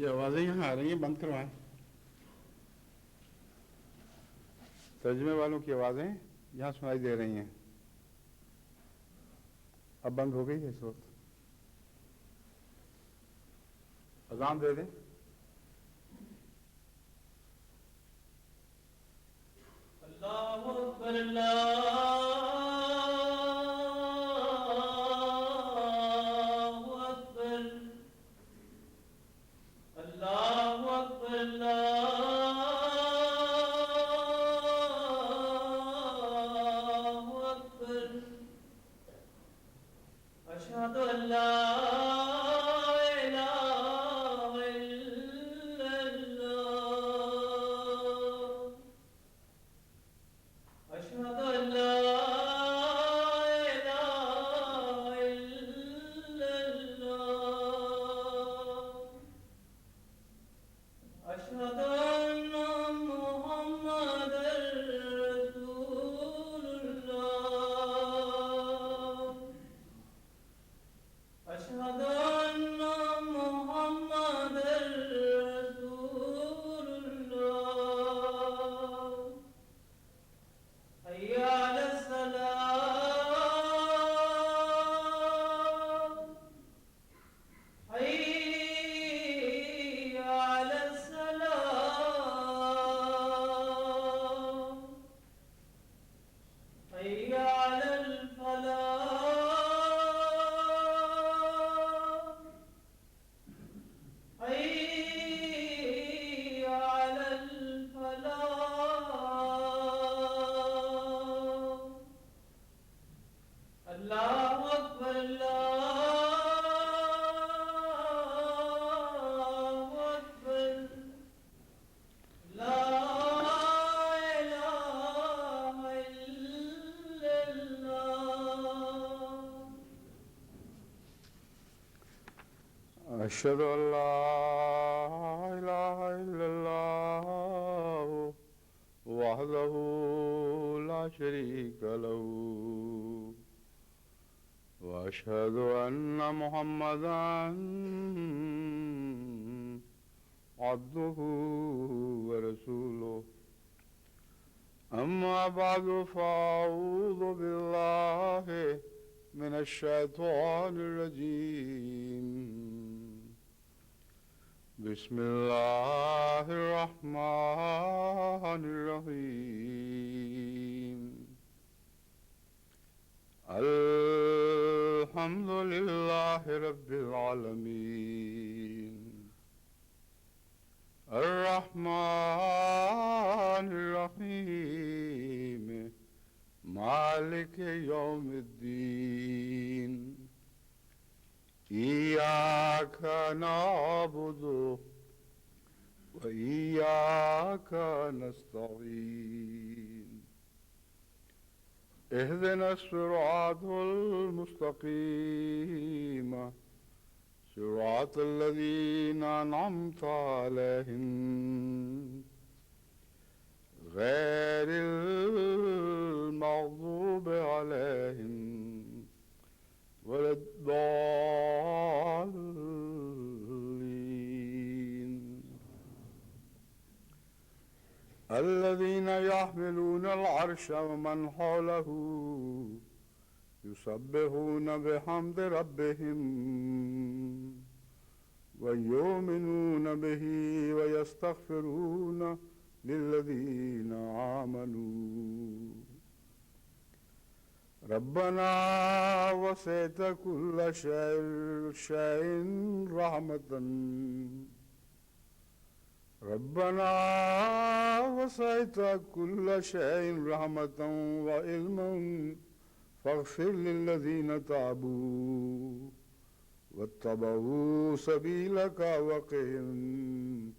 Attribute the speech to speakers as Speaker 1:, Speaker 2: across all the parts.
Speaker 1: یہ آوازیں یہاں آ رہی ہیں، بند کروائیں. ترجمے والوں کی آوازیں یہاں سنائی دے رہی ہیں. اب بند ہو گئی ہے اس وقت. اذان دے دیں.
Speaker 2: اللہ اکبر اللہ اکبر اللہ اکبر اللہ اکبر اشہد ان لا الہ الا اللہ اشہد ان لا الہ الا اللہ اشہد ان محمد رسول اللہ اشہد ان محمد رسول اللہ حی علی الصلاۃ حی علی الصلاۃ حی علی الفلاح حی علی الفلاح اللہ اکبر اللہ اکبر لا الہ الا اللہ
Speaker 1: اشہد ان لا الہ الا اللہ وحدہ لا شریک لہ واشہد ان محمدا عبدہ ورسولہ اما بعد فاعوذ باللہ من الشیطان الرجیم بسم اللہ الرحمن الرحیم الحمد للہ رب العالمین الرحمن الرحیم مالک یوم الدین ایاک نعبد و ایاک نستعین اهدنا الصراط المستقیم صراط الذین انعمت علیہم غیر المغضوب علیہم ولا الضالین الذين يحملون العرش ومن حوله يسبحون بحمد ربهم ويؤمنون به ويستغفرون للذين آمنوا ربنا وسعت كل شيء رحمة ربنا وسعت كل شيء رحمة وعلما فاغفر للذين تابوا واتبعوا سبيلك وقهم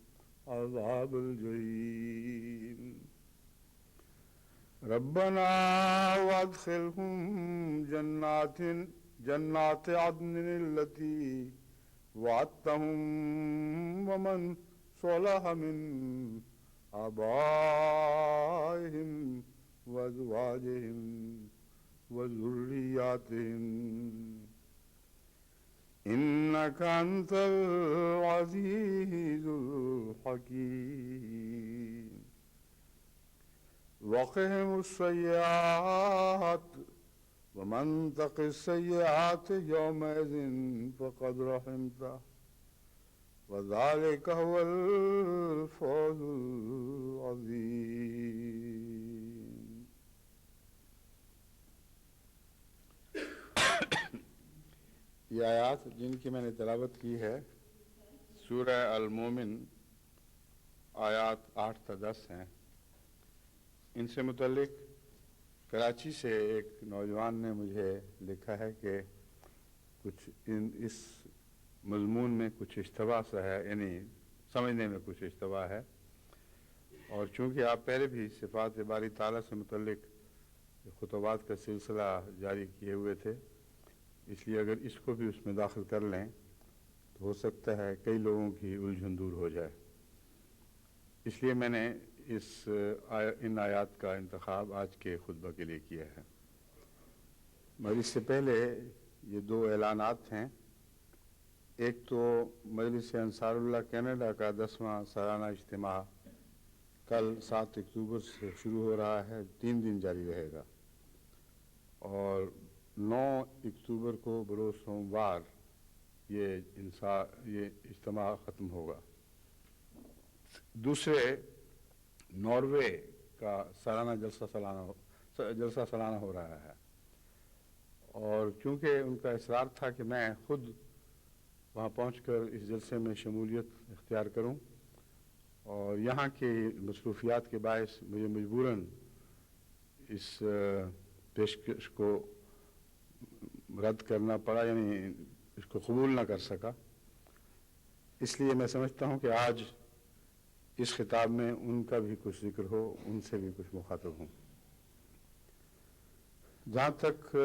Speaker 1: عذاب الجحيم ربنا وادخلهم جنات عدن التي وعدتهم ومن صلح من آبائهم وأزواجهم وذرياتهم إنك أنت العزيز الحكيم وقهم السيئات ومن تق السيئات يومئذ فقد رحمته وذلك هو الفوز العظيم. یہ آیات جن کی میں نے تلاوت کی ہے سورہ المومن آیات 8 تا 10 ہیں. ان سے متعلق کراچی سے ایک نوجوان نے مجھے لکھا ہے کہ کچھ اس مضمون میں کچھ اشتباہ سا ہے، یعنی سمجھنے میں کچھ اشتباہ ہے، اور چونکہ آپ پہلے بھی صفات باری تعالیٰ سے متعلق خطبات کا سلسلہ جاری کیے ہوئے تھے، اس لیے اگر اس کو بھی اس میں داخل کر لیں تو ہو سکتا ہے کئی لوگوں کی الجھن دور ہو جائے. اس لیے میں نے ان آیات کا انتخاب آج کے خطبہ کے لیے کیا ہے. مگر اس سے پہلے یہ 2 اعلانات ہیں. ایک تو مجلس انصار اللہ کینیڈا کا 10واں سالانہ اجتماع کل 7 اکتوبر سے شروع ہو رہا ہے، 3 دن جاری رہے گا، اور 9 اکتوبر کو بروز سوموار یہ اجتماع ختم ہوگا. دوسرے ناروے کا جلسہ سالانہ ہو رہا ہے، اور چونکہ ان کا اصرار تھا کہ میں خود وہاں پہنچ کر اس جلسے میں شمولیت اختیار کروں، اور یہاں کی مصروفیات کے باعث مجھے مجبوراً اس پیشکش کو رد کرنا پڑا، یعنی اس کو قبول نہ کر سکا. اس لیے میں سمجھتا ہوں کہ آج اس خطاب میں ان کا بھی کچھ ذکر ہو، ان سے بھی کچھ مخاطب ہوں. جہاں تک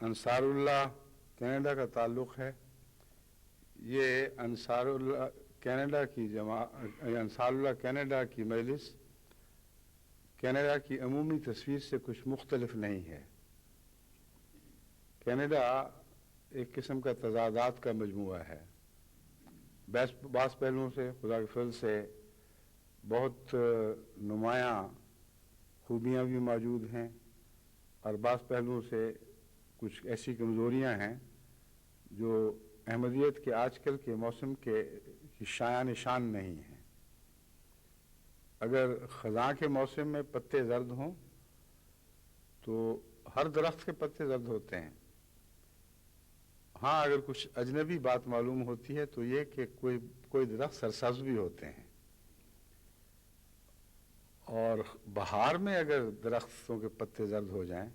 Speaker 1: انصار اللہ کینیڈا کا تعلق ہے، یہ انصار اللہ کینیڈا کی مجلس کینیڈا کی عمومی تصویر سے کچھ مختلف نہیں ہے. کینیڈا ایک قسم کا تضادات کا مجموعہ ہے. بعض پہلوؤں سے خدا کے فضل سے بہت نمایاں خوبیاں بھی موجود ہیں، اور بعض پہلوؤں سے کچھ ایسی کمزوریاں ہیں جو احمدیت کے آج کل کے موسم کے شایان نشان نہیں ہیں. اگر خزاں کے موسم میں پتے زرد ہوں تو ہر درخت کے پتے زرد ہوتے ہیں. ہاں، اگر کچھ اجنبی بات معلوم ہوتی ہے تو یہ کہ کوئی درخت سرسبز بھی ہوتے ہیں، اور بہار میں اگر درختوں کے پتے زرد ہو جائیں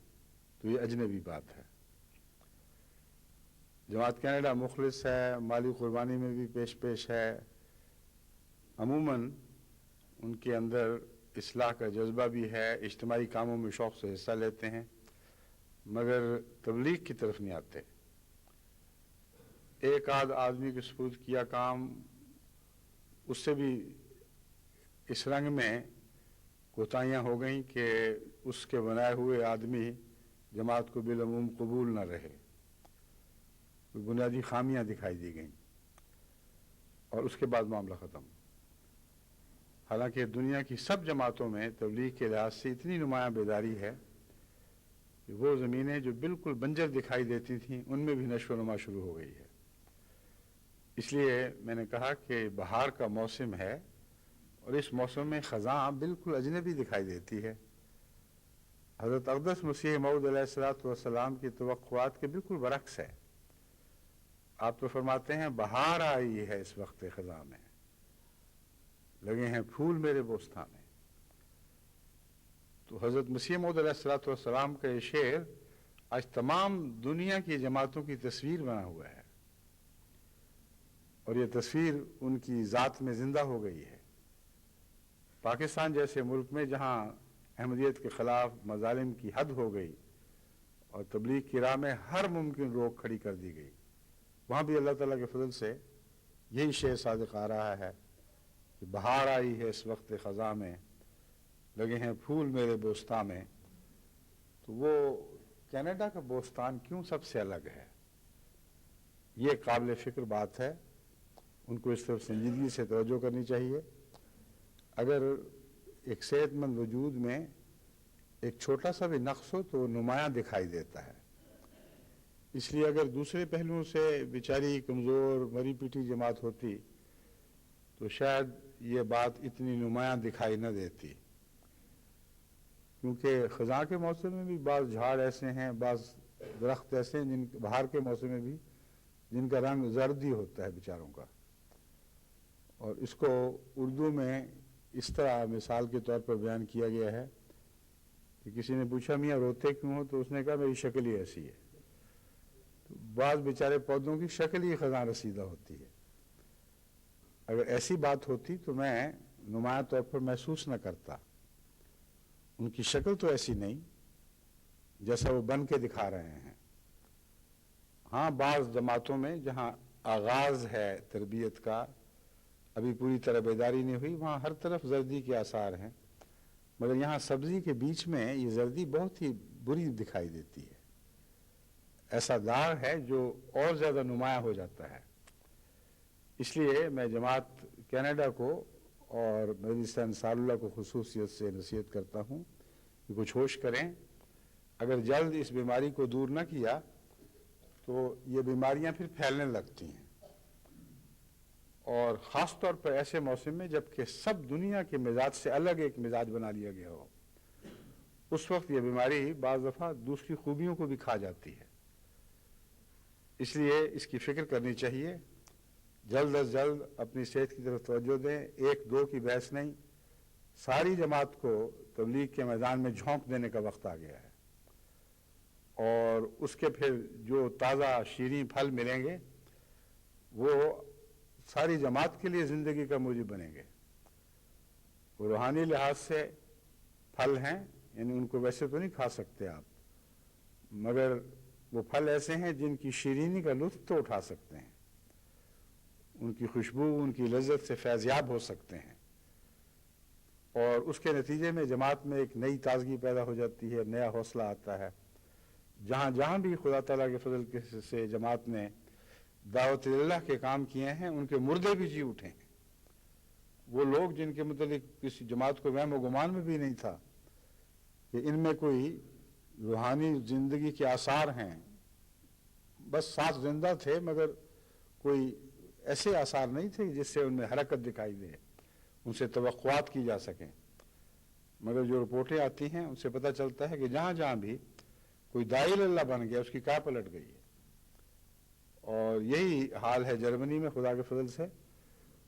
Speaker 1: تو یہ اجنبی بات ہے. جماعت کینیڈا مخلص ہے، مالی قربانی میں بھی پیش ہے. عموماً ان کے اندر اصلاح کا جذبہ بھی ہے، اجتماعی کاموں میں شوق سے حصہ لیتے ہیں، مگر تبلیغ کی طرف نہیں آتے. ایک آدھ آدمی کے سپرد کیا کام، اس سے بھی اس رنگ میں کوتاہیاں ہو گئیں کہ اس کے بنائے ہوئے آدمی جماعت کو بالعموم قبول نہ رہے. بنیادی خامیاں دکھائی دی گئیں، اور اس کے بعد معاملہ ختم. حالانکہ دنیا کی سب جماعتوں میں تبلیغ کے لحاظ سے اتنی نمایاں بیداری ہے کہ وہ زمینیں جو بالکل بنجر دکھائی دیتی تھیں ان میں بھی نشو و نما شروع ہو گئی ہے. اس لیے میں نے کہا کہ بہار کا موسم ہے، اور اس موسم میں خزاں بالکل اجنبی دکھائی دیتی ہے. حضرت اقدس مسیح موعود علیہ السلام کی توقعات کے بالکل برعکس ہے. آپ تو فرماتے ہیں بہار آئی ہے اس وقت خزاں میں، لگے ہیں پھول میرے بوستان میں. تو حضرت مسیح موعود علیہ السلام کا یہ شعر آج تمام دنیا کی جماعتوں کی تصویر بنا ہوا ہے، اور یہ تصویر ان کی ذات میں زندہ ہو گئی ہے. پاکستان جیسے ملک میں جہاں احمدیت کے خلاف مظالم کی حد ہو گئی اور تبلیغ کی راہ میں ہر ممکن روک کھڑی کر دی گئی، وہاں بھی اللہ تعالیٰ کے فضل سے یہی شعر صادق آ رہا ہے کہ بہار آئی ہے اس وقت خزاں میں، لگے ہیں پھول میرے بوستان میں. تو وہ کینیڈا کا بوستان کیوں سب سے الگ ہے؟ یہ قابل فکر بات ہے، ان کو اس طرف سنجیدگی سے توجہ کرنی چاہیے۔ اگر ایک صحت مند وجود میں ایک چھوٹا سا بھی نقص ہو تو وہ نمایاں دکھائی دیتا ہے۔ اس لیے اگر دوسرے پہلوؤں سے بیچاری کمزور مری پیٹی جماعت ہوتی تو شاید یہ بات اتنی نمایاں دکھائی نہ دیتی، کیونکہ خزاں کے موسم میں بھی بعض جھاڑ ایسے ہیں، بعض درخت ایسے ہیں بہار کے موسم میں بھی جن کا رنگ زرد ہی ہوتا ہے بیچاروں کا۔ اور اس کو اردو میں اس طرح مثال کے طور پر بیان کیا گیا ہے کہ کسی نے پوچھا میاں روتے کیوں ہو، تو اس نے کہا میری شکل ہی ایسی ہے۔ تو بعض بیچارے پودوں کی شکل ہی خزاں رسیدہ ہوتی ہے۔ اگر ایسی بات ہوتی تو میں نمایاں طور پر محسوس نہ کرتا۔ ان کی شکل تو ایسی نہیں جیسا وہ بن کے دکھا رہے ہیں۔ ہاں بعض جماعتوں میں جہاں آغاز ہے تربیت کا، ابھی پوری طرح بیداری نہیں ہوئی، وہاں ہر طرف زردی کے آثار ہیں، مگر یہاں سبزی کے بیچ میں یہ زردی بہت ہی بری دکھائی دیتی ہے۔ ایسا داغ ہے جو اور زیادہ نمایاں ہو جاتا ہے۔ اس لیے میں جماعت کینیڈا کو اور مجلس انصار اللہ کو خصوصیت سے نصیحت کرتا ہوں کہ کچھ ہوش کریں۔ اگر جلد اس بیماری کو دور نہ کیا تو یہ بیماریاں پھر پھیلنے لگتی ہیں، اور خاص طور پر ایسے موسم میں جب کہ سب دنیا کے مزاج سے الگ ایک مزاج بنا لیا گیا ہو، اس وقت یہ بیماری بعض دفعہ دوسری خوبیوں کو بھی کھا جاتی ہے۔ اس لیے اس کی فکر کرنی چاہیے، جلد از جلد اپنی صحت کی طرف توجہ دیں۔ ایک دو کی بحث نہیں، ساری جماعت کو تبلیغ کے میدان میں جھونک دینے کا وقت آ گیا ہے، اور اس کے پھر جو تازہ شیریں پھل ملیں گے وہ ساری جماعت کے لیے زندگی کا موجب بنیں گے۔ وہ روحانی لحاظ سے پھل ہیں، یعنی ان کو ویسے تو نہیں کھا سکتے آپ، مگر وہ پھل ایسے ہیں جن کی شیرینی کا لطف تو اٹھا سکتے ہیں، ان کی خوشبو، ان کی لذت سے فیضیاب ہو سکتے ہیں، اور اس کے نتیجے میں جماعت میں ایک نئی تازگی پیدا ہو جاتی ہے، نیا حوصلہ آتا ہے۔ جہاں جہاں بھی خدا تعالیٰ کے فضل سے جماعت نے دعوت اللہ کے کام کیے ہیں، ان کے مردے بھی جی اٹھے ہیں۔ وہ لوگ جن کے متعلق کسی جماعت کو وہم و گمان میں بھی نہیں تھا کہ ان میں کوئی روحانی زندگی کے آثار ہیں، بس ساتھ زندہ تھے مگر کوئی ایسے آثار نہیں تھے جس سے ان میں حرکت دکھائی دے، ان سے توقعات کی جا سکیں، مگر جو رپورٹیں آتی ہیں ان سے پتہ چلتا ہے کہ جہاں جہاں بھی کوئی داعی اللہ بن گیا اس کی کیا پلٹ گئی ہے۔ اور یہی حال ہے جرمنی میں خدا کے فضل سے۔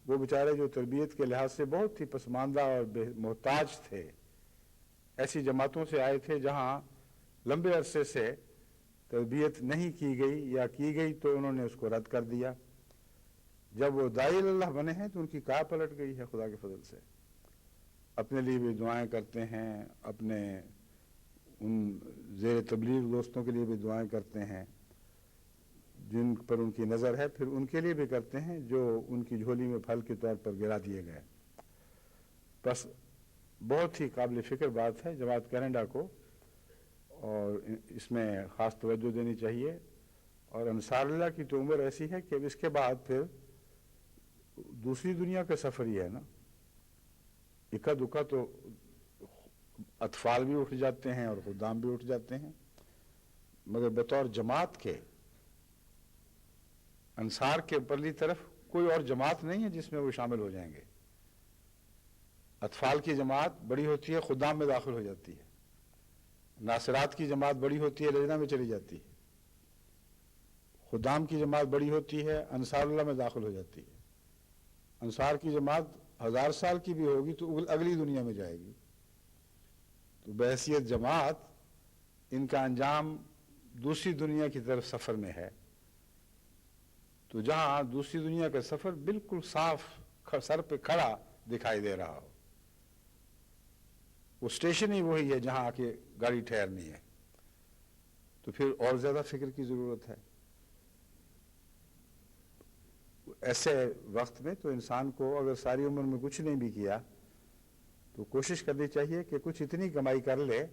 Speaker 1: وہ بیچارے جو تربیت کے لحاظ سے بہت ہی پسماندہ اور محتاج تھے، ایسی جماعتوں سے آئے تھے جہاں لمبے عرصے سے تربیت نہیں کی گئی، یا کی گئی تو انہوں نے اس کو رد کر دیا۔ جب وہ داعی اللہ بنے ہیں تو ان کی کیا پلٹ گئی ہے خدا کے فضل سے۔ اپنے لیے بھی دعائیں کرتے ہیں، اپنے ان زیر تبلیغ دوستوں کے لیے بھی دعائیں کرتے ہیں جن پر ان کی نظر ہے، پھر ان کے لیے بھی کرتے ہیں جو ان کی جھولی میں پھل کے طور پر گرا دیے گئے۔ بس بہت ہی قابل فکر بات ہے جماعت کینیڈا کو، اور اس میں خاص توجہ دینی چاہیے۔ اور انصار اللہ کی تو عمر ایسی ہے کہ اب اس کے بعد پھر دوسری دنیا کا سفر ہی ہے نا۔ اکا دکا تو اطفال بھی اٹھ جاتے ہیں اور خدام بھی اٹھ جاتے ہیں، مگر بطور جماعت کے انصار کے پرلی طرف کوئی اور جماعت نہیں ہے جس میں وہ شامل ہو جائیں گے۔ اطفال کی جماعت بڑی ہوتی ہے، خدام میں داخل ہو جاتی ہے۔ ناصرات کی جماعت بڑی ہوتی ہے، لجنہ میں چلی جاتی ہے۔ خدام کی جماعت بڑی ہوتی ہے، انصار اللہ میں داخل ہو جاتی ہے۔ انصار کی جماعت 1000 سال کی بھی ہوگی تو اگلی دنیا میں جائے گی۔ تو بحیثیت جماعت ان کا انجام دوسری دنیا کی طرف سفر میں ہے۔ تو جہاں دوسری دنیا کا سفر بالکل صاف سر پہ کھڑا دکھائی دے رہا ہو، وہ اسٹیشن ہی وہی ہے جہاں آ کے گاڑی ٹھہرنی ہے، تو پھر اور زیادہ فکر کی ضرورت ہے۔ ایسے وقت میں تو انسان کو اگر ساری عمر میں کچھ نہیں بھی کیا تو کوشش کرنی چاہیے کہ کچھ اتنی کمائی کر لے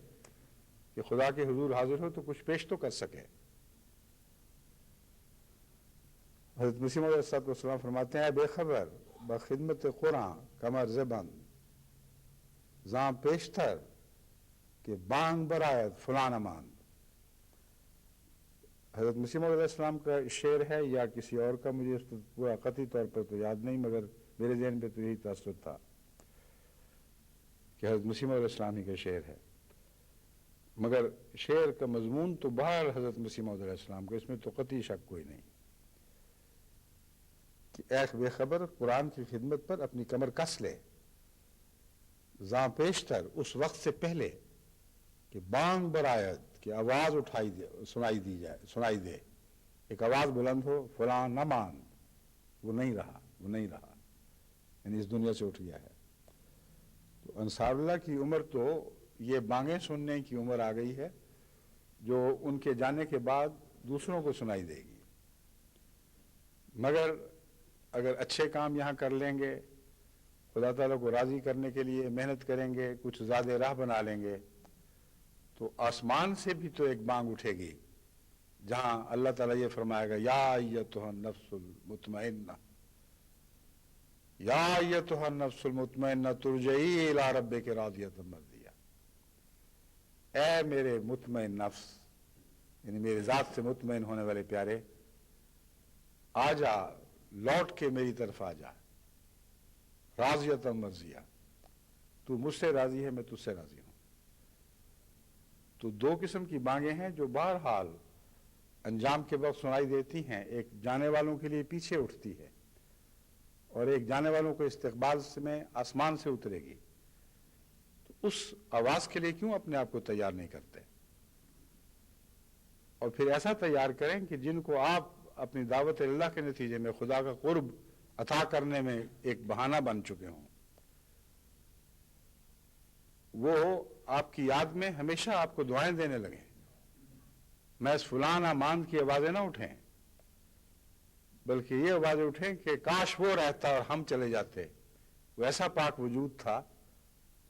Speaker 1: کہ خدا کے حضور حاضر ہو تو کچھ پیش تو کر سکے۔ حضرت مسیح موعود علیہ السلام فرماتے ہیں: اے بے خبر بخدمت قرآن کمر زبان زاں پیشتر کہ بانگ برایت فلاں ماند. حضرت مسیح موعود علیہ السلام کا شعر ہے یا کسی اور کا، مجھے اس پر پورا قطعی طور پر تو یاد نہیں، مگر میرے ذہن پہ تو یہی تاثر تھا کہ حضرت مسیح موعود علیہ السلام ہی کا شعر ہے. مگر شعر کا مضمون تو بہر حضرت مسیح موعود علیہ السلام کا، اس میں تو قطعی شک کوئی نہیں کہ ایک بے خبر قرآن کی خدمت پر اپنی کمر کس لے زاں پیشتر اس وقت سے پہلے کہ بانگ برآید کہ آواز سنائی دے ایک آواز بلند ہو، فلاں نہ مان، وہ نہیں رہا یعنی اس دنیا سے اٹھ گیا ہے. تو انصار اللہ کی عمر تو یہ بانگیں سننے کی عمر آ گئی ہے جو ان کے جانے کے بعد دوسروں کو سنائی دے گی. مگر اگر اچھے کام یہاں کر لیں گے، خدا تعالیٰ کو راضی کرنے کے لیے محنت کریں گے، کچھ زیادہ راہ بنا لیں گے، تو آسمان سے بھی تو ایک بانگ اٹھے گی جہاں اللہ تعالیٰ یہ فرمائے گا: یا ایتھا النفس المطمئنہ، یا ایتھا النفس المطمئنہ ترجعی الی ربک راضیۃ مرضیہ. اے میرے مطمئن نفس، یعنی میرے ذات سے مطمئن ہونے والے پیارے، آ جا، لوٹ کے میری طرف آ جا، راضیۃ مرضیہ، تو مجھ سے راضی ہے، میں تجھ سے راضی ہوں. تو دو قسم کی بانگیں ہیں جو بہرحال انجام کے وقت سنائی دیتی ہیں. ایک جانے والوں کے لیے پیچھے اٹھتی ہے اور ایک جانے والوں کو استقبال میں آسمان سے اترے گی. تو اس آواز کے لیے کیوں اپنے آپ کو تیار نہیں کرتے، اور پھر ایسا تیار کریں کہ جن کو آپ اپنی دعوت اللہ کے نتیجے میں خدا کا قرب عطا کرنے میں ایک بہانہ بن چکے ہوں، وہ آپ کی یاد میں ہمیشہ آپ کو دعائیں دینے لگیں. محض فلاں ماند کی آوازیں نہ اٹھیں، بلکہ یہ آوازیں اٹھیں کہ کاش وہ رہتا اور ہم چلے جاتے. وہ ایسا پاک وجود تھا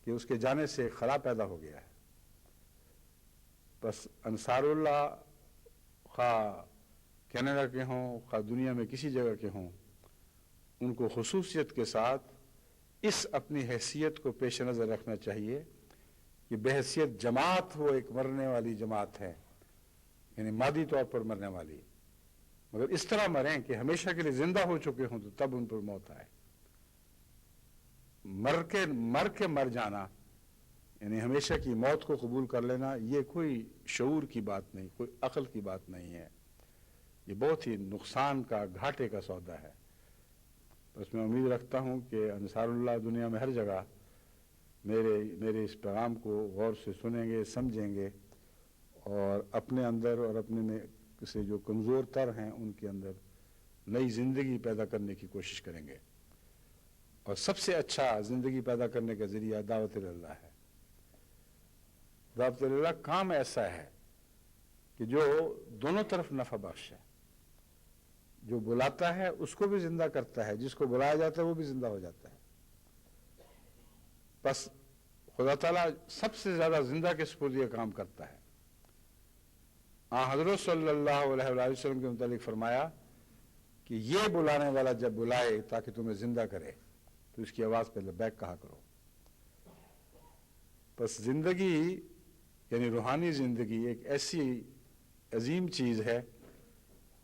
Speaker 1: کہ اس کے جانے سے خلا پیدا ہو گیا ہے. بس انصار اللہ خواہ کینیڈا کے ہوں، خواہ دنیا میں کسی جگہ کے ہوں، ان کو خصوصیت کے ساتھ اس اپنی حیثیت کو پیش نظر رکھنا چاہیے کہ بحیثیت جماعت وہ ایک مرنے والی جماعت ہے، یعنی مادی طور پر مرنے والی، مگر اس طرح مریں کہ ہمیشہ کے لیے زندہ ہو چکے ہوں تو تب ان پر موت آئے. مر کے مر جانا یعنی ہمیشہ کی موت کو قبول کر لینا، یہ کوئی شعور کی بات نہیں، کوئی عقل کی بات نہیں ہے. یہ بہت ہی نقصان کا، گھاٹے کا سودا ہے. بس میں امید رکھتا ہوں کہ انصار اللہ دنیا میں ہر جگہ میرے اس پیغام کو غور سے سنیں گے، سمجھیں گے، اور اپنے اندر اور اپنے میں سے جو کمزور تر ہیں ان کے اندر نئی زندگی پیدا کرنے کی کوشش کریں گے. اور سب سے اچھا زندگی پیدا کرنے کا ذریعہ دعوت اللہ ہے. دعوت اللہ کام ایسا ہے کہ جو دونوں طرف نفع بخش ہے. جو بلاتا ہے اس کو بھی زندہ کرتا ہے، جس کو بلایا جاتا ہے وہ بھی زندہ ہو جاتا ہے. بس خدا تعالیٰ سب سے زیادہ زندہ کے سپرد یہ کام کرتا ہے. حضرت صلی اللہ علیہ وآلہ وسلم کے متعلق فرمایا کہ یہ بلانے والا جب بلائے تاکہ تمہیں زندہ کرے تو اس کی آواز پہ لبیک کہا کرو. بس زندگی یعنی روحانی زندگی ایک ایسی عظیم چیز ہے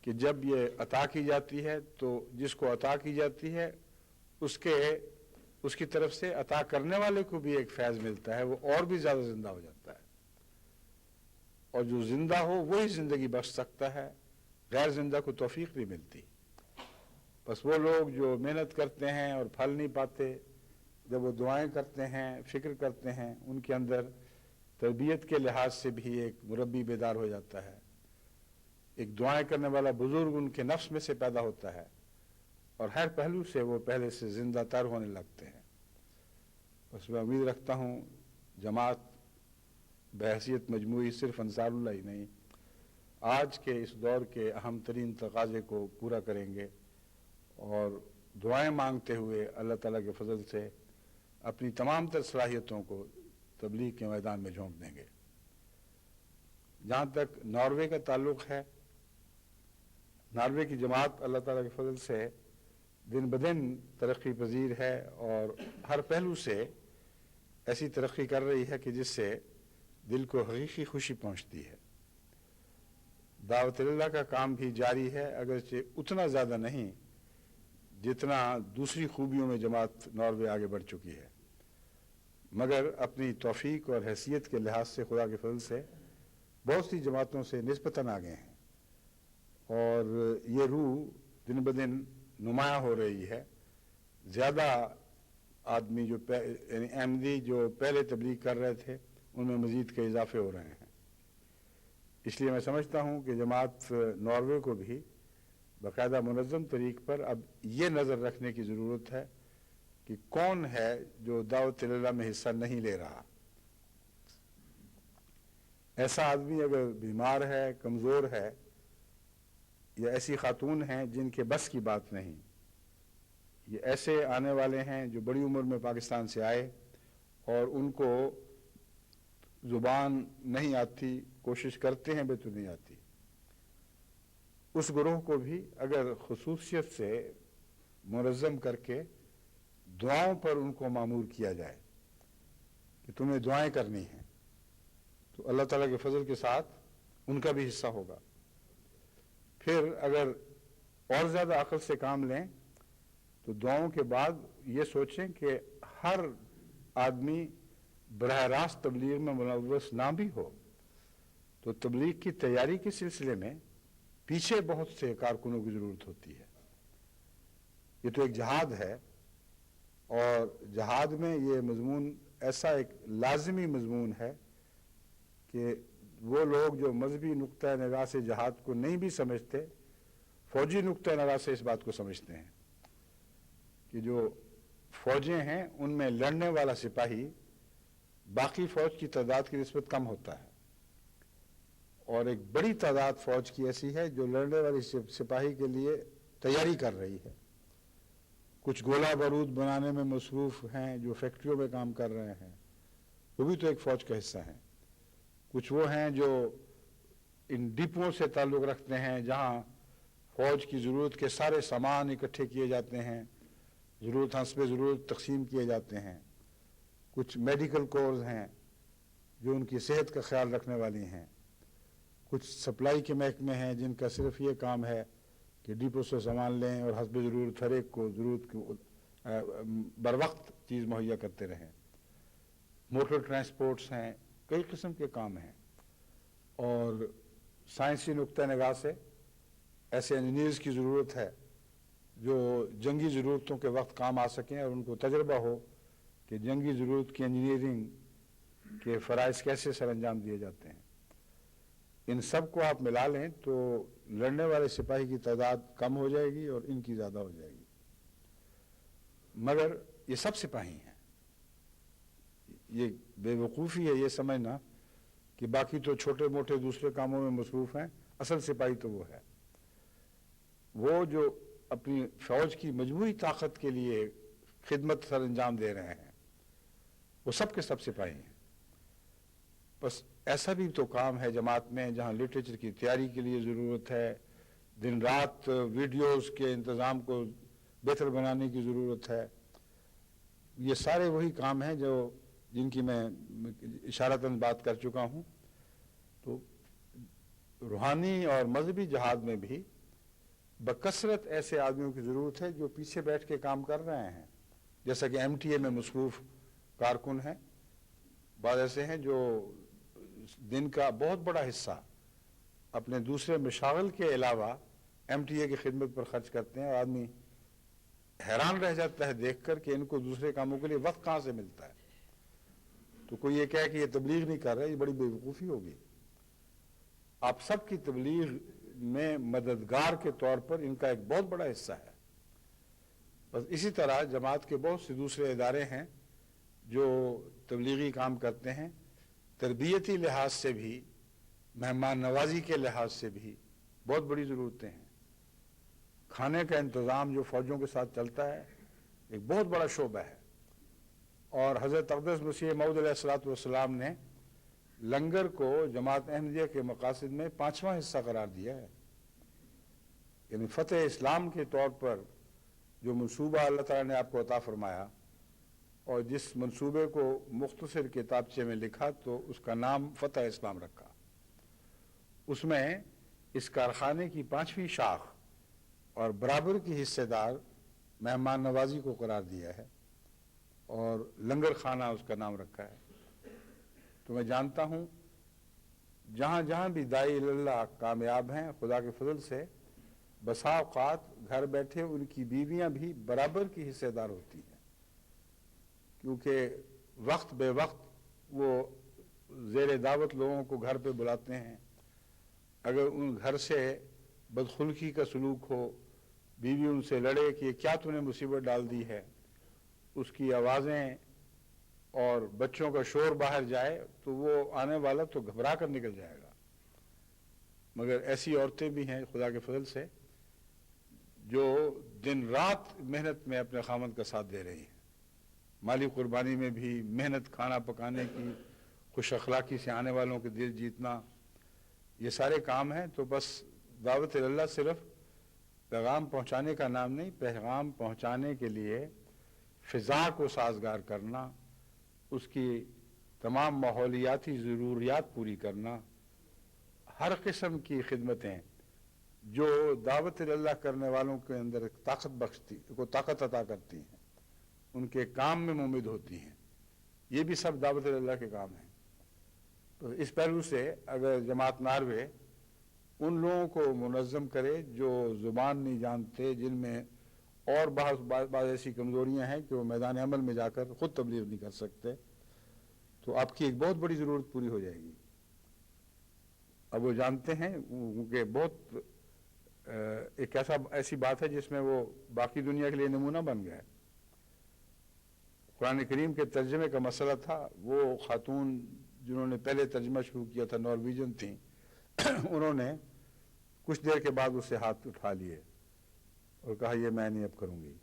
Speaker 1: کہ جب یہ عطا کی جاتی ہے تو جس کو عطا کی جاتی ہے اس کی طرف سے عطا کرنے والے کو بھی ایک فیض ملتا ہے، وہ اور بھی زیادہ زندہ ہو جاتا ہے. اور جو زندہ ہو وہی زندگی بخش سکتا ہے، غیر زندہ کو توفیق نہیں ملتی. بس وہ لوگ جو محنت کرتے ہیں اور پھل نہیں پاتے، جب وہ دعائیں کرتے ہیں، فکر کرتے ہیں، ان کے اندر تربیت کے لحاظ سے بھی ایک مربی بیدار ہو جاتا ہے. ایک دعائیں کرنے والا بزرگ ان کے نفس میں سے پیدا ہوتا ہے اور ہر پہلو سے وہ پہلے سے زندہ تر ہونے لگتے ہیں. بس میں امید رکھتا ہوں جماعت بحیثیت مجموعی صرف انصار اللہ ہی نہیں، آج کے اس دور کے اہم ترین تقاضے کو پورا کریں گے اور دعائیں مانگتے ہوئے اللہ تعالیٰ کے فضل سے اپنی تمام تر صلاحیتوں کو تبلیغ کے میدان میں جھونک دیں گے. جہاں تک ناروے کا تعلق ہے، ناروے کی جماعت اللہ تعالیٰ کے فضل سے دن بدن ترقی پذیر ہے اور ہر پہلو سے ایسی ترقی کر رہی ہے کہ جس سے دل کو حقیقی خوشی پہنچتی ہے۔ دعوت اللہ کا کام بھی جاری ہے، اگرچہ اتنا زیادہ نہیں جتنا دوسری خوبیوں میں جماعت ناروے آگے بڑھ چکی ہے، مگر اپنی توفیق اور حیثیت کے لحاظ سے خدا کے فضل سے بہت سی جماعتوں سے نسبتاً آگے ہیں، اور یہ روح دن بدن نمایاں ہو رہی ہے۔ زیادہ آدمی یعنی احمدی جو پہلے تبلیغ کر رہے تھے ان میں مزید کے اضافے ہو رہے ہیں۔ اس لیے میں سمجھتا ہوں کہ جماعت ناروے کو بھی باقاعدہ منظم طریق پر اب یہ نظر رکھنے کی ضرورت ہے کہ کون ہے جو دعوت اللہ میں حصہ نہیں لے رہا۔ ایسا آدمی اگر بیمار ہے، کمزور ہے، یا ایسی خاتون ہیں جن کے بس کی بات نہیں، یہ ایسے آنے والے ہیں جو بڑی عمر میں پاکستان سے آئے اور ان کو زبان نہیں آتی، کوشش کرتے ہیں بے تو نہیں آتی، اس گروہ کو بھی اگر خصوصیت سے منظم کر کے دعاؤں پر ان کو مامور کیا جائے کہ تمہیں دعائیں کرنی ہیں، تو اللہ تعالیٰ کے فضل کے ساتھ ان کا بھی حصہ ہوگا۔ پھر اگر اور زیادہ عقل سے کام لیں تو دعاؤں کے بعد یہ سوچیں کہ ہر آدمی براہ راست تبلیغ میں ملوث نہ بھی ہو تو تبلیغ کی تیاری کے سلسلے میں پیچھے بہت سے کارکنوں کی ضرورت ہوتی ہے۔ یہ تو ایک جہاد ہے، اور جہاد میں یہ مضمون ایسا ایک لازمی مضمون ہے کہ وہ لوگ جو مذہبی نقطہ نگاہ سے جہاد کو نہیں بھی سمجھتے، فوجی نقطہ نگاہ سے اس بات کو سمجھتے ہیں کہ جو فوجیں ہیں ان میں لڑنے والا سپاہی باقی فوج کی تعداد کی نسبت کم ہوتا ہے، اور ایک بڑی تعداد فوج کی ایسی ہے جو لڑنے والی سپاہی کے لیے تیاری کر رہی ہے۔ کچھ گولہ بارود بنانے میں مصروف ہیں، جو فیکٹریوں میں کام کر رہے ہیں، وہ بھی تو ایک فوج کا حصہ ہیں۔ کچھ وہ ہیں جو ان ڈپوں سے تعلق رکھتے ہیں جہاں فوج کی ضرورت کے سارے سامان اکٹھے کیے جاتے ہیں، ضرورت حسب ضرورت تقسیم کیے جاتے ہیں۔ کچھ میڈیکل کورز ہیں جو ان کی صحت کا خیال رکھنے والی ہیں۔ کچھ سپلائی کے محکمے ہیں جن کا صرف یہ کام ہے کہ ڈپو سے سامان لیں اور حسب ضرورت ہر ایک کو ضرورت بر وقت چیز مہیا کرتے رہیں۔ موٹر ٹرانسپورٹس ہیں، کئی قسم کے کام ہیں، اور سائنسی نقطہ نگاہ سے ایسے انجینئرز کی ضرورت ہے جو جنگی ضرورتوں کے وقت کام آ سکیں اور ان کو تجربہ ہو کہ جنگی ضرورت کی انجینئرنگ کے فرائض کیسے سر انجام دیے جاتے ہیں۔ ان سب کو آپ ملا لیں تو لڑنے والے سپاہی کی تعداد کم ہو جائے گی اور ان کی زیادہ ہو جائے گی، مگر یہ سب سپاہی ہیں۔ یہ بے وقوفی ہے یہ سمجھنا کہ باقی تو چھوٹے موٹے دوسرے کاموں میں مصروف ہیں، اصل سپاہی تو وہ ہے۔ وہ جو اپنی فوج کی مجموعی طاقت کے لیے خدمت سر انجام دے رہے ہیں وہ سب کے سب سپاہی ہیں۔ بس ایسا بھی تو کام ہے جماعت میں جہاں لٹریچر کی تیاری کے لیے ضرورت ہے، دن رات ویڈیوز کے انتظام کو بہتر بنانے کی ضرورت ہے۔ یہ سارے وہی کام ہیں جن کی میں اشارتاً بات کر چکا ہوں۔ تو روحانی اور مذہبی جہاد میں بھی بکثرت ایسے آدمیوں کی ضرورت ہے جو پیچھے بیٹھ کے کام کر رہے ہیں، جیسا کہ ایم ٹی اے میں مصروف کارکن ہیں، بعض ایسے ہیں جو دن کا بہت بڑا حصہ اپنے دوسرے مشاغل کے علاوہ ایم ٹی اے کی خدمت پر خرچ کرتے ہیں، اور آدمی حیران رہ جاتا ہے دیکھ کر کہ ان کو دوسرے کاموں کے لیے وقت کہاں سے ملتا ہے۔ تو کوئی یہ کہے کہ یہ تبلیغ نہیں کر رہے، یہ بڑی بے وقوفی ہوگی۔ آپ سب کی تبلیغ میں مددگار کے طور پر ان کا ایک بہت بڑا حصہ ہے۔ بس اسی طرح جماعت کے بہت سے دوسرے ادارے ہیں جو تبلیغی کام کرتے ہیں، تربیتی لحاظ سے بھی، مہمان نوازی کے لحاظ سے بھی بہت بڑی ضرورتیں ہیں۔ کھانے کا انتظام جو فوجوں کے ساتھ چلتا ہے ایک بہت بڑا شعبہ ہے، اور حضرت اقدس مسیح موعود علیہ الصلوۃ والسلام نے لنگر کو جماعت احمدیہ کے مقاصد میں 5واں حصہ قرار دیا ہے۔ یعنی فتح اسلام کے طور پر جو منصوبہ اللہ تعالیٰ نے آپ کو عطا فرمایا اور جس منصوبے کو مختصر کتابچے میں لکھا تو اس کا نام فتح اسلام رکھا، اس میں اس کارخانے کی 5ویں شاخ اور برابر کی حصے دار مہمان نوازی کو قرار دیا ہے اور لنگر خانہ اس کا نام رکھا ہے۔ تو میں جانتا ہوں جہاں جہاں بھی داعی اللہ کامیاب ہیں، خدا کے فضل سے بسا اوقات گھر بیٹھے ان کی بیویاں بھی برابر کی حصے دار ہوتی ہیں، کیونکہ وقت بے وقت وہ زیر دعوت لوگوں کو گھر پہ بلاتے ہیں۔ اگر ان گھر سے بدخلقی کا سلوک ہو، بیوی ان سے لڑے کہ کیا تو نے مصیبت ڈال دی ہے، اس کی آوازیں اور بچوں کا شور باہر جائے تو وہ آنے والا تو گھبرا کر نکل جائے گا۔ مگر ایسی عورتیں بھی ہیں خدا کے فضل سے جو دن رات محنت میں اپنے خامند کا ساتھ دے رہی ہیں، مالی قربانی میں بھی محنت، کھانا پکانے کی، خوش اخلاقی سے آنے والوں کے دل جیتنا، یہ سارے کام ہیں۔ تو بس دعوت اللہ صرف پیغام پہنچانے کا نام نہیں، پیغام پہنچانے کے لیے فضا کو سازگار کرنا، اس کی تمام ماحولیاتی ضروریات پوری کرنا، ہر قسم کی خدمتیں جو دعوت اللہ کرنے والوں کے اندر طاقت عطا کرتی ہیں، ان کے کام میں ممد ہوتی ہیں، یہ بھی سب دعوت اللہ کے کام ہیں۔ تو اس پہلو سے اگر جماعت ناروے ان لوگوں کو منظم کرے جو زبان نہیں جانتے، جن میں اور بعض ایسی کمزوریاں ہیں کہ وہ میدان عمل میں جا کر خود تبلیغ نہیں کر سکتے، تو آپ کی ایک بہت بڑی ضرورت پوری ہو جائے گی۔ اب وہ جانتے ہیں کہ بہت ایک ایسی بات ہے جس میں وہ باقی دنیا کے لیے نمونہ بن گیا ہے۔ قرآن کریم کے ترجمے کا مسئلہ تھا، وہ خاتون جنہوں نے پہلے ترجمہ شروع کیا تھا نارویجن تھیں، انہوں نے کچھ دیر کے بعد اس سے ہاتھ اٹھا لیے اور کہا یہ میں نہیں اب کروں گی۔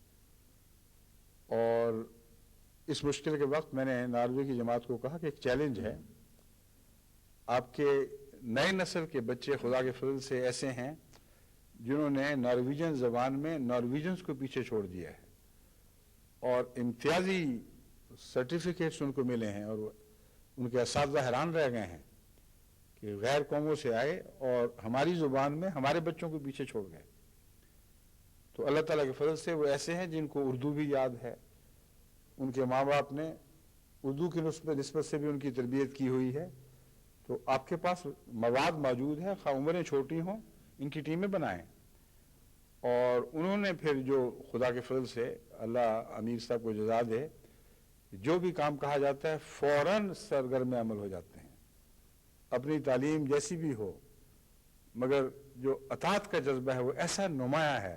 Speaker 1: اور اس مشکل کے وقت میں نے ناروے کی جماعت کو کہا کہ ایک چیلنج ہے، آپ کے نئے نسل کے بچے خدا کے فضل سے ایسے ہیں جنہوں نے نارویجن زبان میں نارویجنز کو پیچھے چھوڑ دیا ہے اور امتیازی سرٹیفکیٹس ان کو ملے ہیں، اور ان کے اساتذہ حیران رہ گئے ہیں کہ غیر قوموں سے آئے اور ہماری زبان میں ہمارے بچوں کو پیچھے چھوڑ گئے۔ تو اللہ تعالیٰ کے فضل سے وہ ایسے ہیں جن کو اردو بھی یاد ہے، ان کے ماں باپ نے اردو کی نسبت سے بھی ان کی تربیت کی ہوئی ہے، تو آپ کے پاس مواد موجود ہے، خواہ عمریں چھوٹی ہوں، ان کی ٹیمیں بنائیں۔ اور انہوں نے پھر جو خدا کے فضل سے اللہ امیر صاحب کو جزا دے، جو بھی کام کہا جاتا ہے فوراً سرگرم عمل ہو جاتے ہیں، اپنی تعلیم جیسی بھی ہو، مگر جو اطاعت کا جذبہ ہے وہ ایسا نمایاں ہے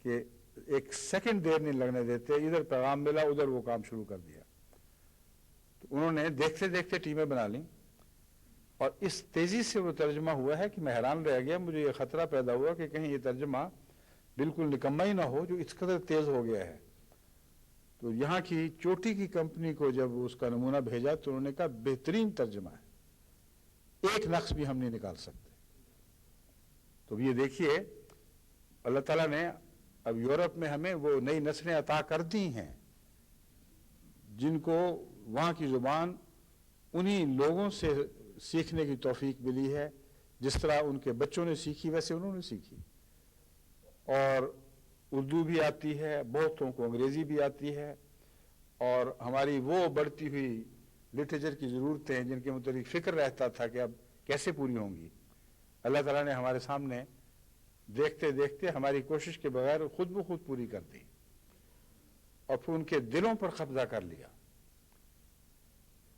Speaker 1: کہ ایک سیکنڈ دیر نہیں لگنے دیتے، ادھر پیغام ملا ادھر وہ کام شروع کر دیا۔ تو انہوں نے دیکھتے دیکھتے ٹیمیں بنا لیں، اور اس تیزی سے وہ ترجمہ ہوا ہے کہ میں حیران رہ گیا، مجھے یہ خطرہ پیدا ہوا کہ کہیں یہ ترجمہ بالکل نکما ہی نہ ہو جو اس قدر تیز ہو گیا ہے۔ تو یہاں کی چوٹی کی کمپنی کو جب اس کا نمونہ بھیجا تو انہوں نے کہا بہترین ترجمہ ہے، ایک لفظ بھی ہم نہیں نکال سکتے۔ تو یہ دیکھیے اللہ تعالیٰ نے اب یورپ میں ہمیں وہ نئی نسلیں عطا کر دی ہیں جن کو وہاں کی زبان انہی لوگوں سے سیکھنے کی توفیق ملی ہے، جس طرح ان کے بچوں نے سیکھی ویسے انہوں نے سیکھی، اور اردو بھی آتی ہے، بہتوں کو انگریزی بھی آتی ہے، اور ہماری وہ بڑھتی ہوئی لٹریچر کی ضرورتیں جن کے متعلق فکر رہتا تھا کہ اب کیسے پوری ہوں گی، اللہ تعالیٰ نے ہمارے سامنے دیکھتے دیکھتے ہماری کوشش کے بغیر خود بخود پوری کر دی، اور پھر ان کے دلوں پر قبضہ کر لیا۔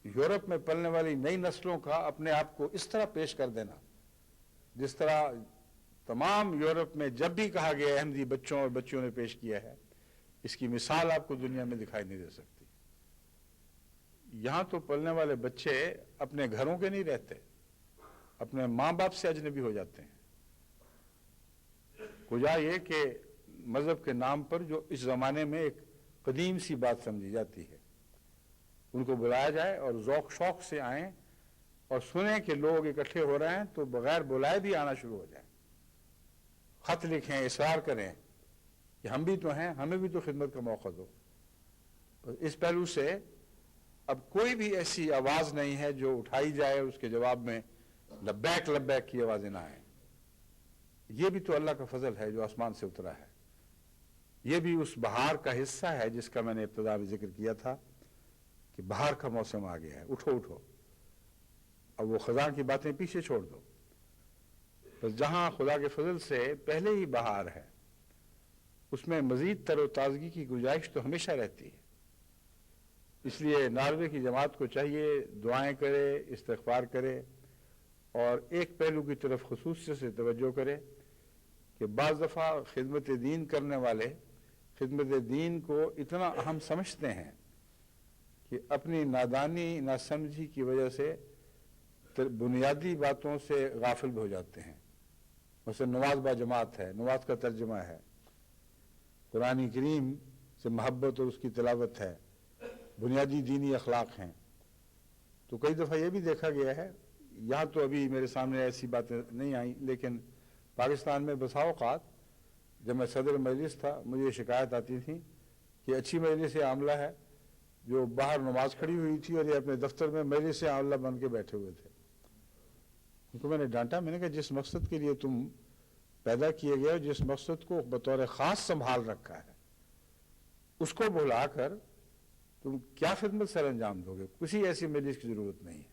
Speaker 1: یورپ میں پلنے والی نئی نسلوں کا اپنے آپ کو اس طرح پیش کر دینا جس طرح تمام یورپ میں جب بھی کہا گیا احمدی بچوں اور بچیوں نے پیش کیا ہے، اس کی مثال آپ کو دنیا میں دکھائی نہیں دے سکتی۔ یہاں تو پلنے والے بچے اپنے گھروں کے نہیں رہتے، اپنے ماں باپ سے اجنبی ہو جاتے ہیں۔ وجہ یہ کہ مذہب کے نام پر جو اس زمانے میں ایک قدیم سی بات سمجھی جاتی ہے، ان کو بلایا جائے اور ذوق شوق سے آئیں اور سنیں کہ لوگ اکٹھے ہو رہے ہیں تو بغیر بلائے بھی آنا شروع ہو جائیں، خط لکھیں، اصرار کریں کہ ہم بھی تو ہیں، ہمیں بھی تو خدمت کا موقع دو. اس پہلو سے اب کوئی بھی ایسی آواز نہیں ہے جو اٹھائی جائے اس کے جواب میں لبیک لبیک کی آوازیں نہ آئیں. یہ بھی تو اللہ کا فضل ہے جو آسمان سے اترا ہے. یہ بھی اس بہار کا حصہ ہے جس کا میں نے ابتدا میں ذکر کیا تھا کہ بہار کا موسم آ گیا ہے. اٹھو اٹھو، اب وہ خزاں کی باتیں پیچھے چھوڑ دو. بس جہاں خدا کے فضل سے پہلے ہی بہار ہے اس میں مزید تر و تازگی کی گنجائش تو ہمیشہ رہتی ہے. اس لیے ناروے کی جماعت کو چاہیے دعائیں کرے، استغفار کرے، اور ایک پہلو کی طرف خصوصیت سے توجہ کرے کہ بعض دفعہ خدمت دین کرنے والے خدمت دین کو اتنا اہم سمجھتے ہیں کہ اپنی نادانی ناسمجھی کی وجہ سے بنیادی باتوں سے غافل بھی ہو جاتے ہیں. مثلا نماز با جماعت ہے، نماز کا ترجمہ ہے، قرآن کریم سے محبت اور اس کی تلاوت ہے، بنیادی دینی اخلاق ہیں. تو کئی دفعہ یہ بھی دیکھا گیا ہے، یہاں تو ابھی میرے سامنے ایسی باتیں نہیں آئیں، لیکن پاکستان میں بسا اوقات جب میں صدر مجلس تھا مجھے شکایت آتی تھی کہ اچھی مجلس عاملہ ہے جو باہر نماز کھڑی ہوئی تھی اور یہ اپنے دفتر میں مجلس عاملہ بن کے بیٹھے ہوئے تھے. ان کو میں نے ڈانٹا، میں نے کہا جس مقصد کے لیے تم پیدا کیے گئے ہو، جس مقصد کو بطور خاص سنبھال رکھا ہے، اس کو بھلا کر تم کیا خدمت سر انجام دو گے؟ کسی ایسی مجلس کی ضرورت نہیں ہے.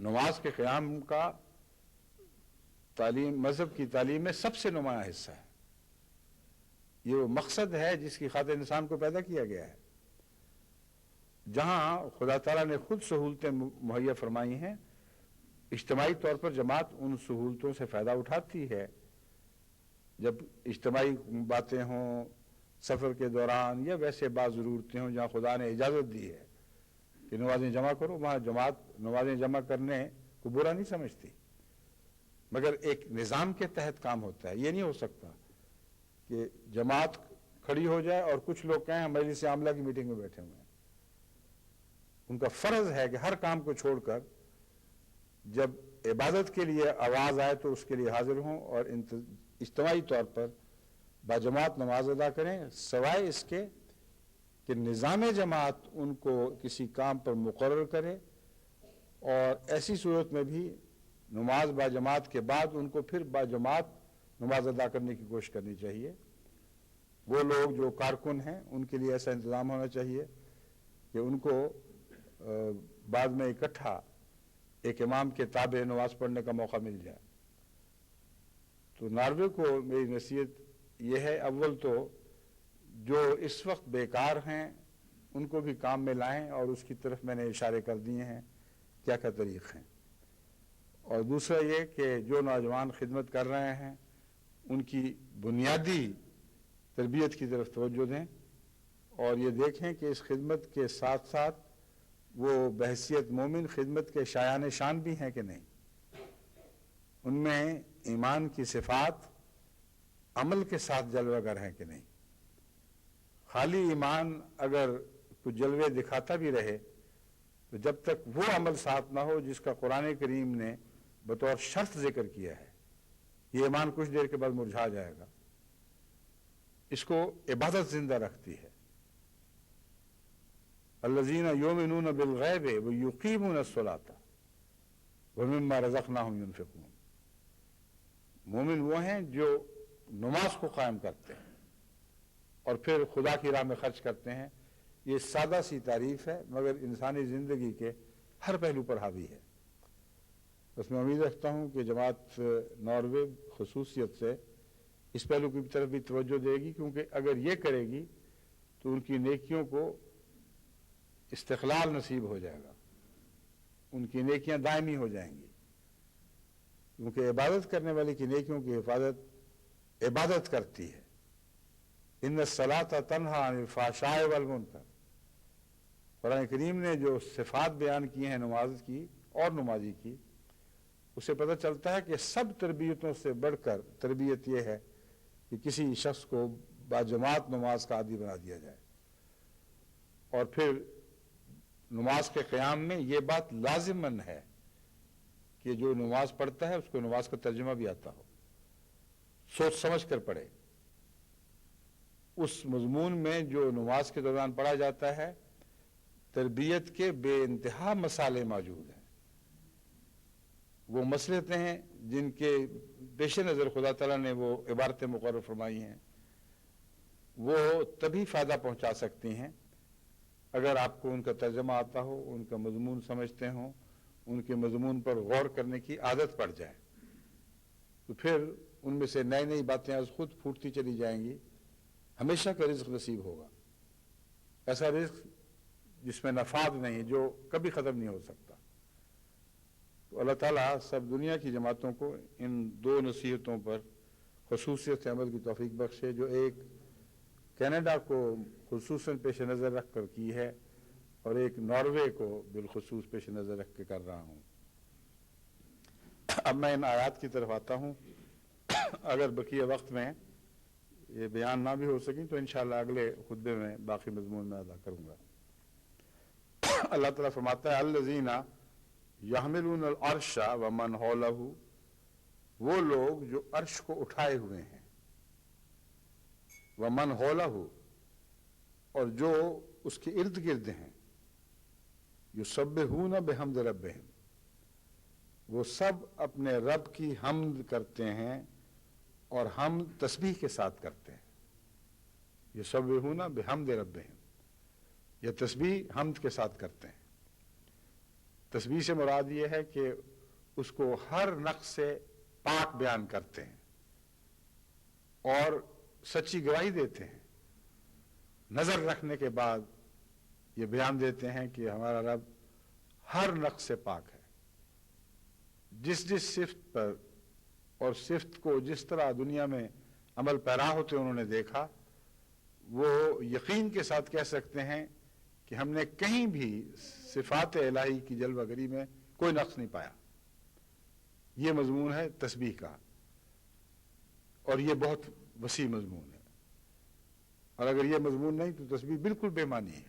Speaker 1: نماز کے قیام کا تعلیم، مذہب کی تعلیم میں سب سے نمایاں حصہ ہے. یہ وہ مقصد ہے جس کی خاطر انسان کو پیدا کیا گیا ہے. جہاں خدا تعالیٰ نے خود سہولتیں مہیا فرمائی ہیں، اجتماعی طور پر جماعت ان سہولتوں سے فائدہ اٹھاتی ہے. جب اجتماعی باتیں ہوں سفر کے دوران یا ویسے بعض ضرورتیں ہوں جہاں خدا نے اجازت دی ہے کہ نمازیں جمع کرو، وہاں جماعت نمازیں جمع کرنے کو برا نہیں سمجھتی، مگر ایک نظام کے تحت کام ہوتا ہے. یہ نہیں ہو سکتا کہ جماعت کھڑی ہو جائے اور کچھ لوگ کہیں ہم مجلس عاملہ کی میٹنگ میں بیٹھے ہوئے ہیں. ان کا فرض ہے کہ ہر کام کو چھوڑ کر جب عبادت کے لیے آواز آئے تو اس کے لیے حاضر ہوں اور اجتماعی طور پر باجماعت نماز ادا کریں، سوائے اس کے کہ نظام جماعت ان کو کسی کام پر مقرر کرے. اور ایسی صورت میں بھی نماز باجماعت کے بعد ان کو پھر باجماعت نماز ادا کرنے کی کوشش کرنی چاہیے. وہ لوگ جو کارکن ہیں ان کے لیے ایسا انتظام ہونا چاہیے کہ ان کو بعد میں اکٹھا ایک امام کے تابع نماز پڑھنے کا موقع مل جائے. تو ناروے کو میری نصیحت یہ ہے، اول تو جو اس وقت بیکار ہیں ان کو بھی کام میں لائیں، اور اس کی طرف میں نے اشارے کر دیے ہیں کیا کیا طریق ہیں. اور دوسرا یہ کہ جو نوجوان خدمت کر رہے ہیں ان کی بنیادی تربیت کی طرف توجہ دیں، اور یہ دیکھیں کہ اس خدمت کے ساتھ ساتھ وہ بحیثیت مومن خدمت کے شایان شان بھی ہیں کہ نہیں. ان میں ایمان کی صفات عمل کے ساتھ جلوہ گر ہیں کہ نہیں. خالی ایمان اگر کچھ جلوے دکھاتا بھی رہے تو جب تک وہ عمل ساتھ نہ ہو جس کا قرآن کریم نے بطور شرط ذکر کیا ہے، یہ ایمان کچھ دیر کے بعد مرجھا جائے گا. اس کو عبادت زندہ رکھتی ہے. الذین یؤمنون بالغیب ویقیمون الصلاۃ ومما رزقناہم ینفقون. مومن وہ ہیں جو نماز کو قائم کرتے ہیں اور پھر خدا کی راہ میں خرچ کرتے ہیں. یہ سادہ سی تعریف ہے مگر انسانی زندگی کے ہر پہلو پر حاوی ہے. بس میں امید رکھتا ہوں کہ جماعت ناروے خصوصیت سے اس پہلو کی طرف بھی توجہ دے گی، کیونکہ اگر یہ کرے گی تو ان کی نیکیوں کو استقلال نصیب ہو جائے گا، ان کی نیکیاں دائمی ہو جائیں گی. کیونکہ عبادت کرنے والے کی نیکیوں کی حفاظت عبادت کرتی ہے. ان الصلاۃ تنہی عن الفحشاء والمنکر. قرآن کریم نے جو صفات بیان کی ہیں نماز کی اور نمازی کی، اسے پتہ چلتا ہے کہ سب تربیتوں سے بڑھ کر تربیت یہ ہے کہ کسی شخص کو باجماعت نماز کا عادی بنا دیا جائے. اور پھر نماز کے قیام میں یہ بات لازماً ہے کہ جو نماز پڑھتا ہے اس کو نماز کا ترجمہ بھی آتا ہو. سوچ سمجھ کر پڑھے. اس مضمون میں جو نماز کے دوران پڑھا جاتا ہے تربیت کے بے انتہا مسالے موجود ہیں. وہ مسئلے ہیں جن کے پیش نظر خدا تعالیٰ نے وہ عبارتیں مقرر فرمائی ہیں، وہ تبھی فائدہ پہنچا سکتی ہیں اگر آپ کو ان کا ترجمہ آتا ہو، ان کا مضمون سمجھتے ہوں، ان کے مضمون پر غور کرنے کی عادت پڑ جائے، تو پھر ان میں سے نئی نئی باتیں از خود پھوٹتی چلی جائیں گی. ہمیشہ کا رزق نصیب ہوگا، ایسا رزق جس میں نفاد نہیں، جو کبھی ختم نہیں ہو سکتا. تو اللہ تعالیٰ سب دنیا کی جماعتوں کو ان دو نصیحتوں پر خصوصیت سے عمل کی توفیق بخشے، جو ایک کینیڈا کو خصوصاً پیش نظر رکھ کر کی ہے اور ایک ناروے کو بالخصوص پیش نظر رکھ کے کر رہا ہوں. اب میں ان آیات کی طرف آتا ہوں. اگر بقیہ وقت میں یہ بیان نہ بھی ہو سکیں تو انشاءاللہ اگلے خطبے میں باقی مضمون میں ادا کروں گا. اللہ تعالیٰ فرماتا ہے الذین یحملون العرش ومن حولہ، وہ لوگ جو عرش کو اٹھائے ہوئے ہیں، ومن حولہ، اور جو اس کے ارد گرد ہیں، یسبحون بحمد ربہم، وہ سب اپنے رب کی حمد کرتے ہیں اور ہم تسبیح کے ساتھ کرتے ہیں. یسبحون بحمد ربہم، یہ تسبیح حمد کے ساتھ کرتے ہیں. تسبیح سے مراد یہ ہے کہ اس کو ہر نقص سے پاک بیان کرتے ہیں اور سچی گواہی دیتے ہیں. نظر رکھنے کے بعد یہ بیان دیتے ہیں کہ ہمارا رب ہر نقص سے پاک ہے. جس جس صفت پر اور صفت کو جس طرح دنیا میں عمل پیرا ہوتے انہوں نے دیکھا، وہ یقین کے ساتھ کہہ سکتے ہیں کہ ہم نے کہیں بھی صفات الہی کی جلوہ گری میں کوئی نقص نہیں پایا. یہ مضمون ہے تسبیح کا، اور یہ بہت وسیع مضمون ہے. اور اگر یہ مضمون نہیں تو تسبیح بالکل بے معنی ہے.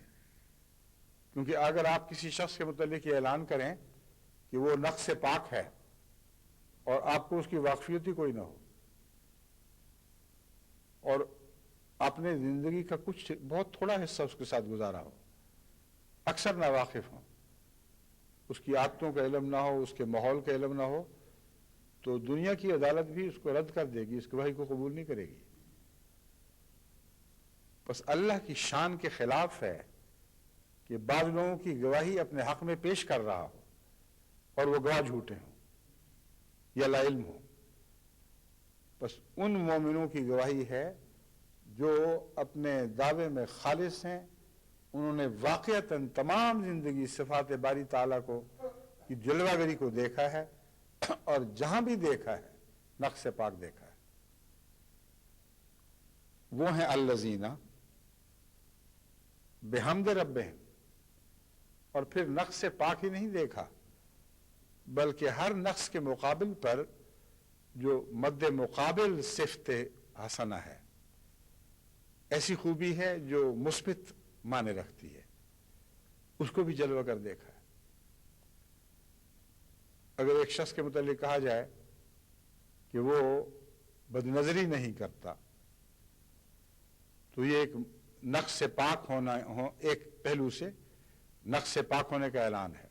Speaker 1: کیونکہ اگر آپ کسی شخص کے متعلق یہ اعلان کریں کہ وہ نقص سے پاک ہے اور آپ کو اس کی واقفیت ہی کوئی نہ ہو، اور آپ نے زندگی کا کچھ بہت تھوڑا حصہ اس کے ساتھ گزارا ہو، اکثر ناواقف ہوں، اس کی عادتوں کا علم نہ ہو، اس کے ماحول کا علم نہ ہو، تو دنیا کی عدالت بھی اس کو رد کر دے گی، اس گواہی کو قبول نہیں کرے گی. بس اللہ کی شان کے خلاف ہے کہ بعض لوگوں کی گواہی اپنے حق میں پیش کر رہا ہو اور وہ گواہ جھوٹے ہوں یا لا علم ہوں. بس ان مومنوں کی گواہی ہے جو اپنے دعوے میں خالص ہیں، انہوں نے واقعتاً تمام زندگی صفات باری تعالیٰ کو کی جلوہ گری کو دیکھا ہے، اور جہاں بھی دیکھا ہے نقص پاک دیکھا ہے. وہ ہیں الذین بحمد ربہم. اور پھر نقص پاک ہی نہیں دیکھا، بلکہ ہر نقص کے مقابل پر جو مد مقابل صفت حسنہ ہے، ایسی خوبی ہے جو مثبت معنی رکھتی ہے، اس کو بھی جلوہ کر دیکھا ہے. اگر ایک شخص کے متعلق کہا جائے کہ وہ بد نظری نہیں کرتا تو یہ ایک نقص سے پاک ہونا، ایک پہلو سے نقص سے پاک ہونے کا اعلان ہے.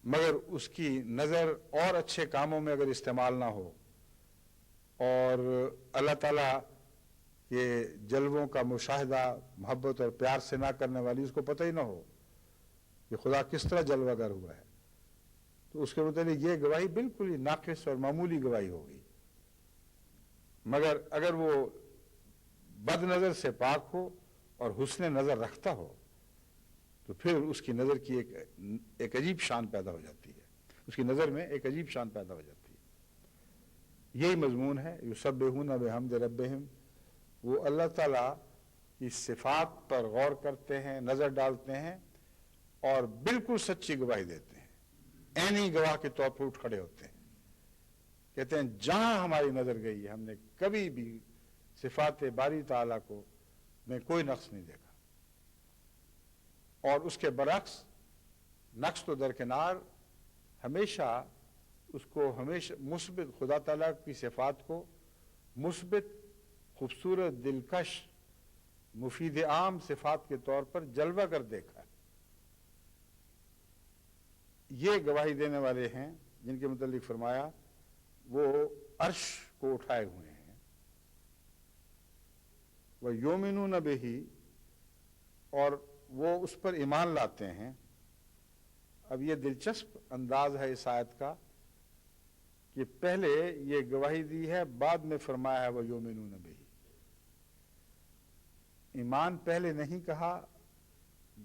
Speaker 1: مگر اس کی نظر اور اچھے کاموں میں اگر استعمال نہ ہو اور اللہ تعالیٰ کے جلووں کا مشاہدہ محبت اور پیار سے نہ کرنے والی اس کو پتہ ہی نہ ہو کہ خدا کس طرح جلوہ گر ہوا ہے، تو اس کے متعلق یہ گواہی بالکل ہی ناقص اور معمولی گواہی ہوگی. مگر اگر وہ بد نظر سے پاک ہو اور حسن نظر رکھتا ہو تو پھر اس کی نظر کی ایک عجیب شان پیدا ہو جاتی ہے، اس کی نظر میں ایک عجیب شان پیدا ہو جاتی ہے. یہی مضمون ہے یسبحون بحمد ربہم. وہ اللہ تعالیٰ کی صفات پر غور کرتے ہیں، نظر ڈالتے ہیں اور بالکل سچی گواہی دیتے ہیں. عینی گواہ کے طور پر اٹھ کھڑے ہوتے ہیں، کہتے ہیں جہاں ہماری نظر گئی ہم نے کبھی بھی صفات باری تعالیٰ کو میں کوئی نقص نہیں دیکھا. اور اس کے برعکس نقص تو درکنار، ہمیشہ اس کو ہمیشہ مثبت خدا تعالیٰ کی صفات کو مثبت، خوبصورت، دلکش، مفید عام صفات کے طور پر جلوہ گر دیکھا. یہ گواہی دینے والے ہیں جن کے متعلق فرمایا وہ عرش کو اٹھائے ہوئے ہیں. وَيُؤْمِنُونَ بِهِ، اور وہ اس پر ایمان لاتے ہیں. اب یہ دلچسپ انداز ہے اس آیت کا کہ پہلے یہ گواہی دی ہے، بعد میں فرمایا ہے وَيُؤْمِنُونَ بِهِ. ایمان پہلے نہیں کہا،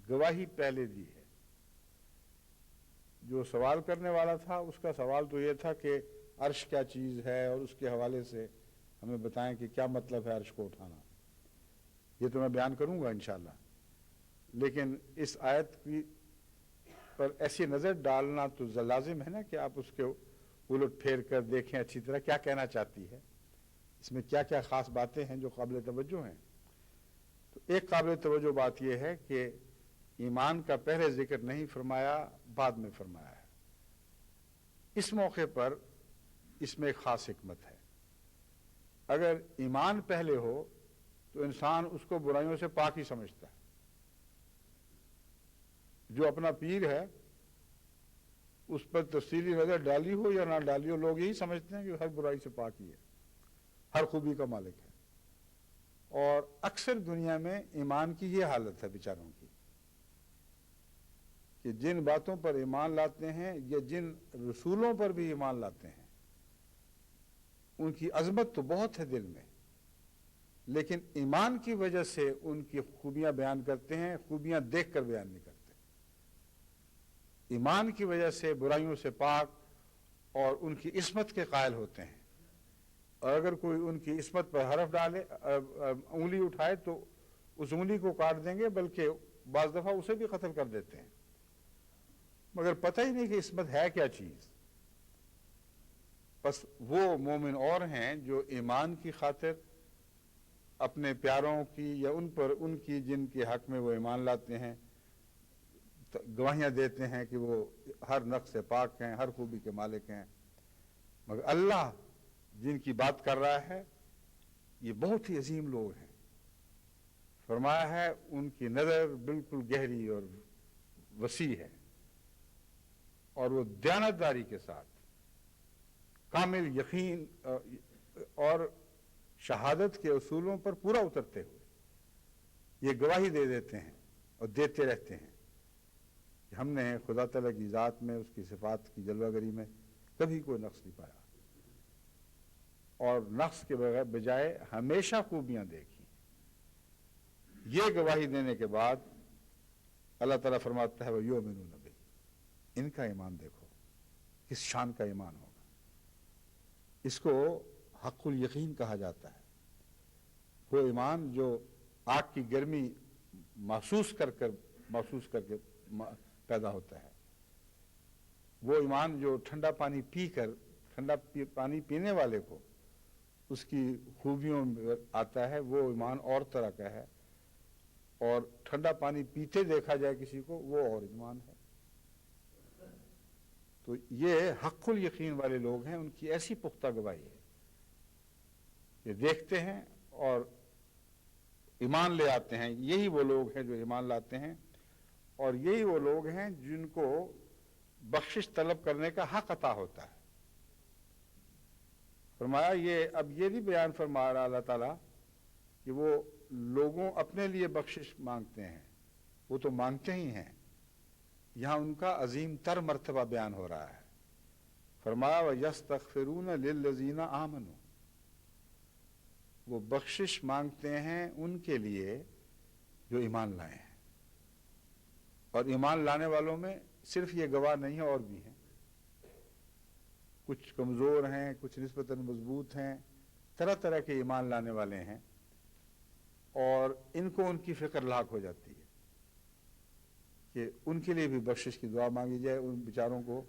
Speaker 1: گواہی پہلے دی ہے. جو سوال کرنے والا تھا اس کا سوال تو یہ تھا کہ عرش کیا چیز ہے، اور اس کے حوالے سے ہمیں بتائیں کہ کیا مطلب ہے عرش کو اٹھانا. یہ تو میں بیان کروں گا انشاءاللہ، لیکن اس آیت کی پر ایسی نظر ڈالنا تو لازم ہے نا کہ آپ اس کے الٹ پھیر کر دیکھیں اچھی طرح کیا کہنا چاہتی ہے، اس میں کیا کیا خاص باتیں ہیں جو قابل توجہ ہیں. تو ایک قابل توجہ بات یہ ہے کہ ایمان کا پہلے ذکر نہیں فرمایا، بعد میں فرمایا ہے. اس موقع پر اس میں ایک خاص حکمت ہے. اگر ایمان پہلے ہو تو انسان اس کو برائیوں سے پاک ہی سمجھتا ہے. جو اپنا پیر ہے اس پر تفصیلی نظر ڈالی ہو یا نہ ڈالی ہو، لوگ یہی سمجھتے ہیں کہ ہر برائی سے پاک ہی ہے، ہر خوبی کا مالک ہے. اور اکثر دنیا میں ایمان کی یہ حالت ہے بیچاروں کی کہ جن باتوں پر ایمان لاتے ہیں یا جن رسولوں پر بھی ایمان لاتے ہیں ان کی عظمت تو بہت ہے دل میں، لیکن ایمان کی وجہ سے ان کی خوبیاں بیان کرتے ہیں، خوبیاں دیکھ کر بیان نہیں کرتے. ایمان کی وجہ سے برائیوں سے پاک اور ان کی عصمت کے قائل ہوتے ہیں. اور اگر کوئی ان کی عصمت پر حرف ڈالے، انگلی اٹھائے تو اس انگلی کو کاٹ دیں گے، بلکہ بعض دفعہ اسے بھی قتل کر دیتے ہیں، مگر پتہ ہی نہیں کہ عصمت ہے کیا چیز. بس وہ مومن اور ہیں جو ایمان کی خاطر اپنے پیاروں کی یا ان کی جن کے حق میں وہ ایمان لاتے ہیں گواہیاں دیتے ہیں کہ وہ ہر نقص سے پاک ہیں، ہر خوبی کے مالک ہیں. مگر اللہ جن کی بات کر رہا ہے یہ بہت ہی عظیم لوگ ہیں. فرمایا ہے ان کی نظر بالکل گہری اور وسیع ہے، اور وہ دیانتداری کے ساتھ کامل یقین اور شہادت کے اصولوں پر پورا اترتے ہوئے یہ گواہی دے دیتے ہیں اور دیتے رہتے ہیں کہ ہم نے خدا تعالیٰ کی ذات میں، اس کی صفات کی جلوہ گری میں کبھی کوئی نقص نہیں پایا، اور نقص کے بجائے ہمیشہ خوبیاں دیکھی. یہ گواہی دینے کے بعد اللہ تعالیٰ فرماتا ہے وَيُؤْمِنُونَ بِهِ. ان کا ایمان دیکھو کس شان کا ایمان ہوگا. اس کو حق الیقین کہا جاتا ہے. وہ ایمان جو آگ کی گرمی محسوس کر کے پیدا ہوتا ہے. وہ ایمان جو ٹھنڈا پانی پی کر، ٹھنڈا پانی پینے والے کو اس کی خوبیوں میں آتا ہے، وہ ایمان اور طرح کا ہے. اور ٹھنڈا پانی پیتے دیکھا جائے کسی کو، وہ اور ایمان ہے. تو یہ حق الیقین والے لوگ ہیں، ان کی ایسی پختہ گواہی ہے کہ دیکھتے ہیں اور ایمان لے آتے ہیں. یہی وہ لوگ ہیں جو ایمان لاتے ہیں، اور یہی وہ لوگ ہیں جن کو بخشش طلب کرنے کا حق عطا ہوتا ہے. فرمایا یہ اب یہ نہیں بیان فرما رہا اللہ تعالیٰ کہ وہ لوگوں اپنے لیے بخشش مانگتے ہیں، وہ تو مانگتے ہی ہیں. یہاں ان کا عظیم تر مرتبہ بیان ہو رہا ہے. فرمایا وَيَسْتَغْفِرُونَ لِلَّذِينَ آمَنُوا. وہ بخشش مانگتے ہیں ان کے لیے جو ایمان لائے ہیں. اور ایمان لانے والوں میں صرف یہ گواہ نہیں ہیں، اور بھی ہیں. کچھ کمزور ہیں، کچھ نسبتاً مضبوط ہیں، طرح طرح کے ایمان لانے والے ہیں، اور ان کو ان کی فکر لاحق ہو جاتی ہے کہ ان کے لیے بھی بخشش کی دعا مانگی جائے، ان بیچاروں کو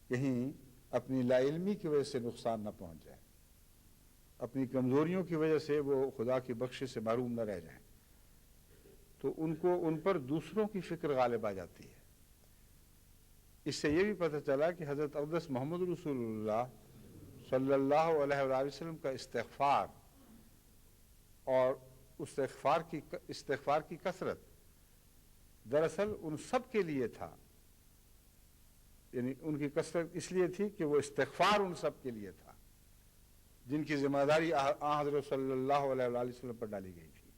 Speaker 1: کہیں اپنی لا علمی کی وجہ سے نقصان نہ پہنچ جائے، اپنی کمزوریوں کی وجہ سے وہ خدا کی بخشش سے محروم نہ رہ جائیں. تو ان پر دوسروں کی فکر غالب آ جاتی ہے. اس سے یہ بھی پتہ چلا کہ حضرت اقدس محمد رسول اللہ صلی اللہ علیہ وآلہ وسلم کا استغفار اور استغفار کی کثرت دراصل ان سب کے لیے تھا. یعنی ان کی کثرت اس لیے تھی کہ وہ استغفار ان سب کے لیے تھا جن کی ذمہ داری حضرت صلی اللہ علیہ وآلہ وسلم پر ڈالی گئی تھی.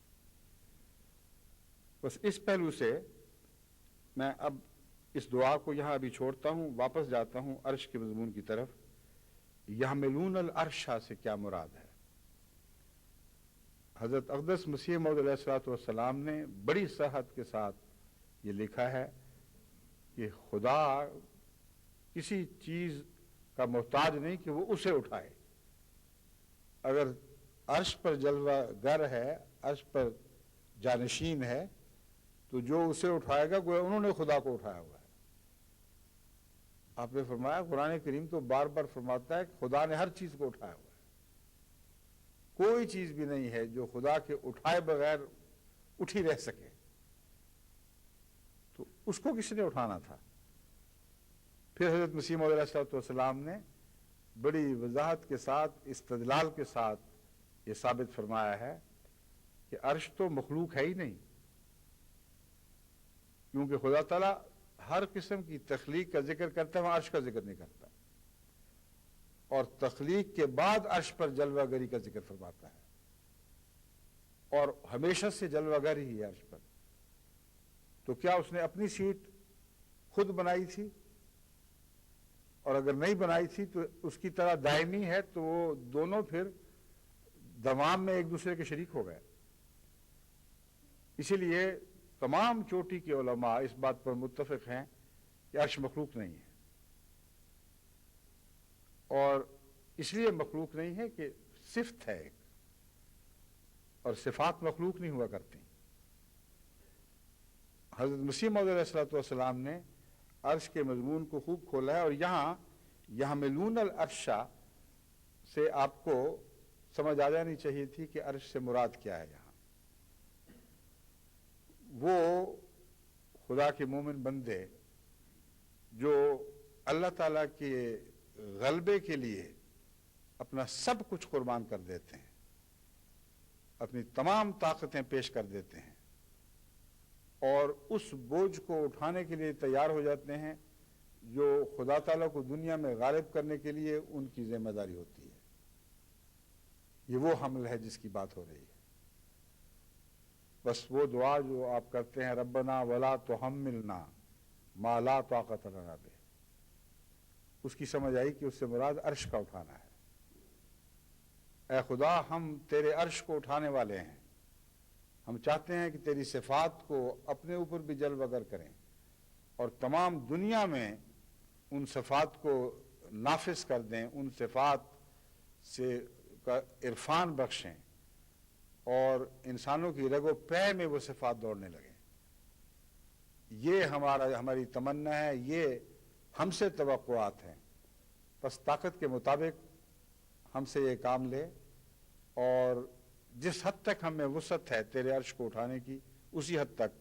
Speaker 1: بس اس پہلو سے میں اب اس دعا کو یہاں ابھی چھوڑتا ہوں, واپس جاتا ہوں عرش کے مضمون کی طرف. یحملون العرش سے کیا مراد ہے؟ حضرت اقدس مسیح موعود علیہ الصلوۃ والسلام نے بڑی صراحت کے ساتھ یہ لکھا ہے کہ خدا کسی چیز کا محتاج نہیں کہ وہ اسے اٹھائے. اگر عرش پر جلوہ گر ہے, عرش پر جانشین ہے, تو جو اسے اٹھائے گا گویا انہوں نے خدا کو اٹھایا ہوا ہے. آپ نے فرمایا قرآن کریم تو بار بار فرماتا ہے کہ خدا نے ہر چیز کو اٹھایا ہوا ہے. کوئی چیز بھی نہیں ہے جو خدا کے اٹھائے بغیر اٹھی رہ سکے. تو اس کو کس نے اٹھانا تھا؟ پھر حضرت مسیح موعود علیہ الصلوۃ والسلام نے بڑی وضاحت کے ساتھ, استدلال کے ساتھ یہ ثابت فرمایا ہے کہ عرش تو مخلوق ہے ہی نہیں, کیونکہ خدا تعالیٰ ہر قسم کی تخلیق کا ذکر کرتا ہے, وہاں عرش کا ذکر نہیں کرتا, اور تخلیق کے بعد عرش پر جلوہ گری کا ذکر فرماتا ہے, اور ہمیشہ سے جلوہ گر ہی ہے عرش پر. تو کیا اس نے اپنی سیٹ خود بنائی تھی؟ اور اگر نہیں بنائی تھی تو اس کی طرح دائمی ہے, تو وہ دونوں پھر دوام میں ایک دوسرے کے شریک ہو گئے. اسی لیے تمام چوٹی کے علماء اس بات پر متفق ہیں کہ عرش مخلوق نہیں ہے, اور اس لیے مخلوق نہیں ہے کہ صفت ہے ایک, اور صفات مخلوق نہیں ہوا کرتی. حضرت مسیح موعود علیہ الصلوۃ والسلام نے عرش کے مضمون کو خوب کھولا ہے, اور یہاں یحملون العرش سے آپ کو سمجھ آ جانی چاہیے تھی کہ عرش سے مراد کیا ہے. یہاں وہ خدا کے مومن بندے جو اللہ تعالیٰ کے غلبے کے لیے اپنا سب کچھ قربان کر دیتے ہیں, اپنی تمام طاقتیں پیش کر دیتے ہیں, اور اس بوجھ کو اٹھانے کے لیے تیار ہو جاتے ہیں جو خدا تعالیٰ کو دنیا میں غالب کرنے کے لیے ان کی ذمہ داری ہوتی ہے. یہ وہ حمل ہے جس کی بات ہو رہی ہے. بس وہ دعا جو آپ کرتے ہیں, ربنا ولا تحملنا ما لا طاقت لنا بہ, اس کی سمجھ آئی کہ اس سے مراد عرش کا اٹھانا ہے. اے خدا, ہم تیرے عرش کو اٹھانے والے ہیں, ہم چاہتے ہیں کہ تیری صفات کو اپنے اوپر بھی جلوہ گر کریں, اور تمام دنیا میں ان صفات کو نافذ کر دیں, ان صفات سے کا عرفان بخشیں, اور انسانوں کی رگ و پے میں وہ صفات دوڑنے لگیں. یہ ہماری تمنا ہے, یہ ہم سے توقعات ہیں. بس طاقت کے مطابق ہم سے یہ کام لے, اور جس حد تک ہمیں وسعت ہے تیرے عرش کو اٹھانے کی, اسی حد تک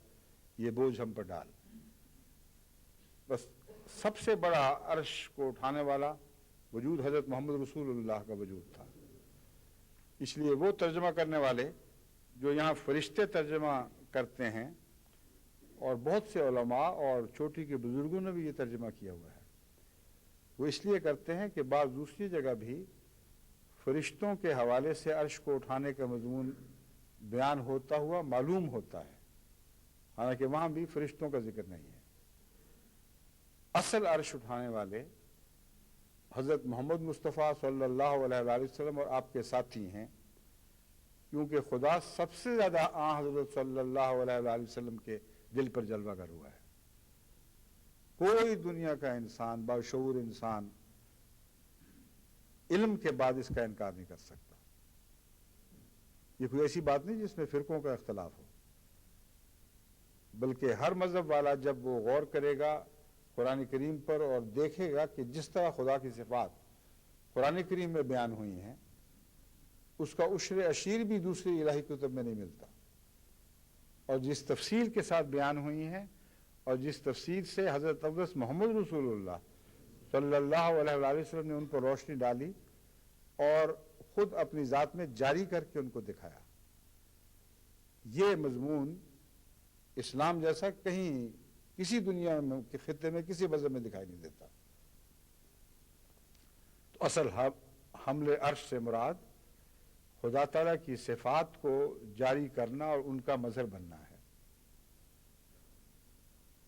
Speaker 1: یہ بوجھ ہم پر ڈال. بس سب سے بڑا عرش کو اٹھانے والا وجود حضرت محمد رسول اللہ کا وجود تھا. اس لیے وہ ترجمہ کرنے والے جو یہاں فرشتے ترجمہ کرتے ہیں, اور بہت سے علماء اور چوٹی کے بزرگوں نے بھی یہ ترجمہ کیا ہوا ہے, وہ اس لیے کرتے ہیں کہ بعض دوسری جگہ بھی فرشتوں کے حوالے سے عرش کو اٹھانے کا مضمون بیان ہوتا ہوا معلوم ہوتا ہے, حالانکہ وہاں بھی فرشتوں کا ذکر نہیں ہے. اصل عرش اٹھانے والے حضرت محمد مصطفیٰ صلی اللہ علیہ وآلہ وسلم اور آپ کے ساتھی ہیں, کیونکہ خدا سب سے زیادہ حضرت صلی اللہ علیہ وآلہ وسلم کے دل پر جلوہ گر ہوا ہے. کوئی دنیا کا انسان, باشعور انسان, علم کے بعد اس کا انکار نہیں کر سکتا. یہ کوئی ایسی بات نہیں جس میں فرقوں کا اختلاف ہو, بلکہ ہر مذہب والا جب وہ غور کرے گا قرآن کریم پر اور دیکھے گا کہ جس طرح خدا کی صفات قرآن کریم میں بیان ہوئی ہیں, اس کا عشر اشیر بھی دوسری الہی کتب میں نہیں ملتا, اور جس تفصیل کے ساتھ بیان ہوئی ہیں, اور جس تفصیل سے حضرت اقدس محمد رسول اللہ صلی اللہ علیہ وآلہ وسلم نے ان پر روشنی ڈالی, اور خود اپنی ذات میں جاری کر کے ان کو دکھایا۔ یہ مضمون اسلام جیسا کہیں کسی دنیا میں کے خطے میں کسی مذہب میں دکھائی نہیں دیتا۔ تو اصل حمل عرش سے مراد خدا تعالیٰ کی صفات کو جاری کرنا اور ان کا مظہر بننا ہے۔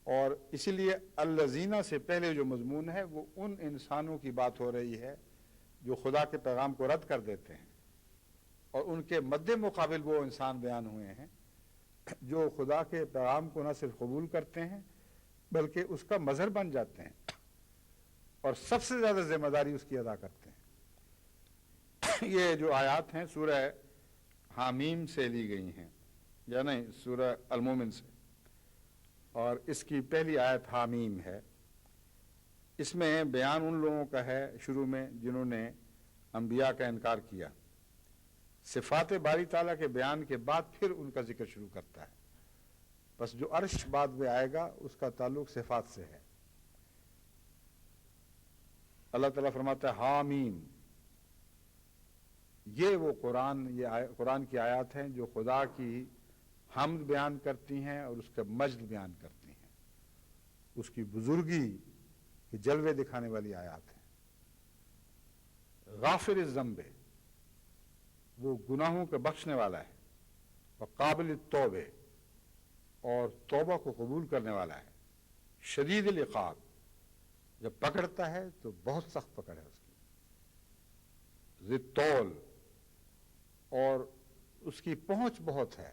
Speaker 1: اور اسی لیے الذین سے پہلے جو مضمون ہے وہ ان انسانوں کی بات ہو رہی ہے جو خدا کے پیغام کو رد کر دیتے ہیں، اور ان کے مد مقابل وہ انسان بیان ہوئے ہیں جو خدا کے پیغام کو نہ صرف قبول کرتے ہیں بلکہ اس کا مظہر بن جاتے ہیں اور سب سے زیادہ ذمہ داری اس کی ادا کرتے ہیں۔ یہ جو آیات ہیں سورہ حامیم سے لی گئی ہیں، یا نہیں، سورہ المومن سے، اور اس کی پہلی آیت حامیم ہے۔ اس میں بیان ان لوگوں کا ہے شروع میں جنہوں نے انبیاء کا انکار کیا۔ صفات باری تعالیٰ کے بیان کے بعد پھر ان کا ذکر شروع کرتا ہے۔ بس جو عرش بعد میں آئے گا اس کا تعلق صفات سے ہے۔ اللہ تعالیٰ فرماتا ہے حامیم، یہ وہ قرآن کی آیات ہیں جو خدا کی حمد بیان کرتی ہیں اور اس کا مجد بیان کرتی ہیں، اس کی بزرگی کے جلوے دکھانے والی آیات ہیں۔ غافر الذنب، وہ گناہوں کے بخشنے والا ہے، اور قابل التوبہ، اور توبہ کو قبول کرنے والا ہے، شدید العقاب، جب پکڑتا ہے تو بہت سخت پکڑ ہے اس کی، ذی الطول، اور اس کی پہنچ بہت ہے،